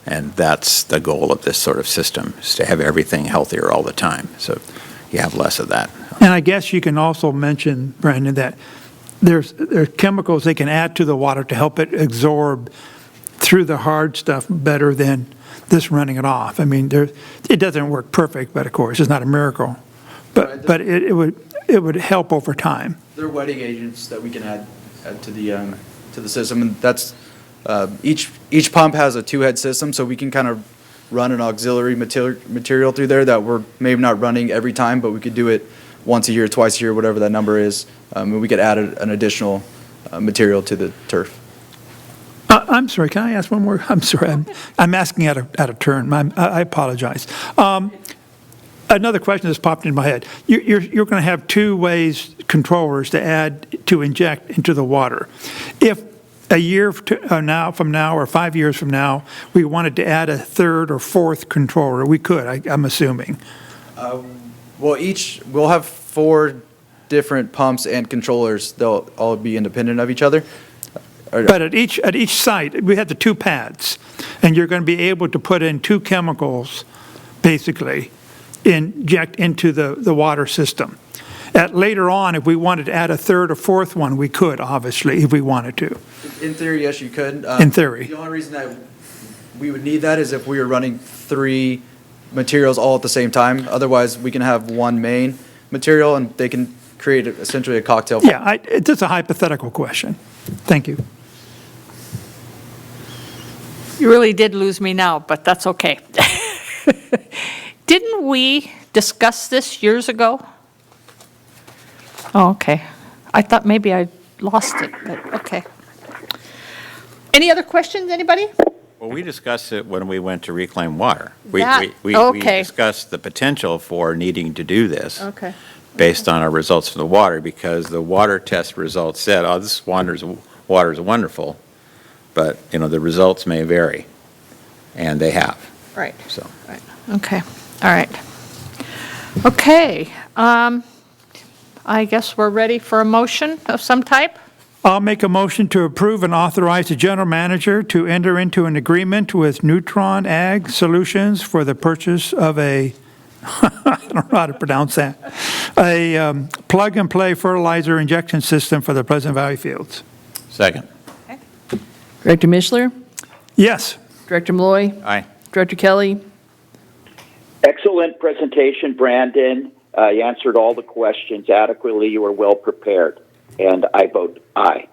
And that's the goal of this sort of system, is to have everything healthier all the time. So you have less of that. And I guess you can also mention, Brandon, that there's chemicals they can add to the water to help it absorb through the hard stuff better than this running it off. I mean, it doesn't work perfect, but of course, it's not a miracle. But it would help over time. There are wetting agents that we can add to the system, and that's each pump has a 2-head system, so we can kind of run an auxiliary material through there that we're maybe not running every time, but we could do it once a year, twice a year, whatever that number is, and we could add an additional material to the turf. I'm sorry, can I ask one more? I'm sorry, I'm asking out of turn. I apologize. Another question that's popped in my head. You're going to have 2 ways controllers to inject into the water. If a year from now, or 5 years from now, we wanted to add a third or fourth controller, we could, I'm assuming. Well, we'll have 4 different pumps and controllers. They'll all be independent of each other. But at each site, we had the 2 pads, and you're going to be able to put in 2 chemicals, basically, inject into the water system. Later on, if we wanted to add a third or fourth one, we could, obviously, if we wanted to. In theory, yes, you could. In theory. The only reason that we would need that is if we were running 3 materials all at the same time. Otherwise, we can have one main material, and they can create essentially a cocktail. Yeah, it's just a hypothetical question. Thank you. You really did lose me now, but that's okay. Didn't we discuss this years ago? Oh, okay. I thought maybe I lost it, but okay. Any other questions, anybody? Well, we discussed it when we went to reclaim water. We Okay. discussed the potential for needing to do this. Okay. Based on our results from the water, because the water test results said, oh, this water is wonderful, but, the results may vary, and they have. Right. So. Right. Okay. All right. Okay. I guess we're ready for a motion of some type. I'll make a motion to approve and authorize the general manager to enter into an agreement with Neutron Ag Solutions for the purchase of a, I don't know how to pronounce that, a plug-and-play fertilizer injection system for the Pleasant Valley fields. Second. Director Mishler? Yes. Director Malloy? Aye. Director Kelly? Excellent presentation, Brandon. You answered all the questions adequately. You were well prepared. And I vote aye.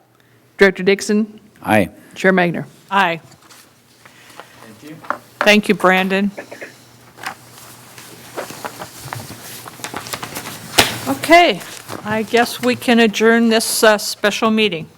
Director Dixon? Aye. Chair Magner? Aye. Thank you. Thank you, Brandon. Okay, I guess we can adjourn this special meeting.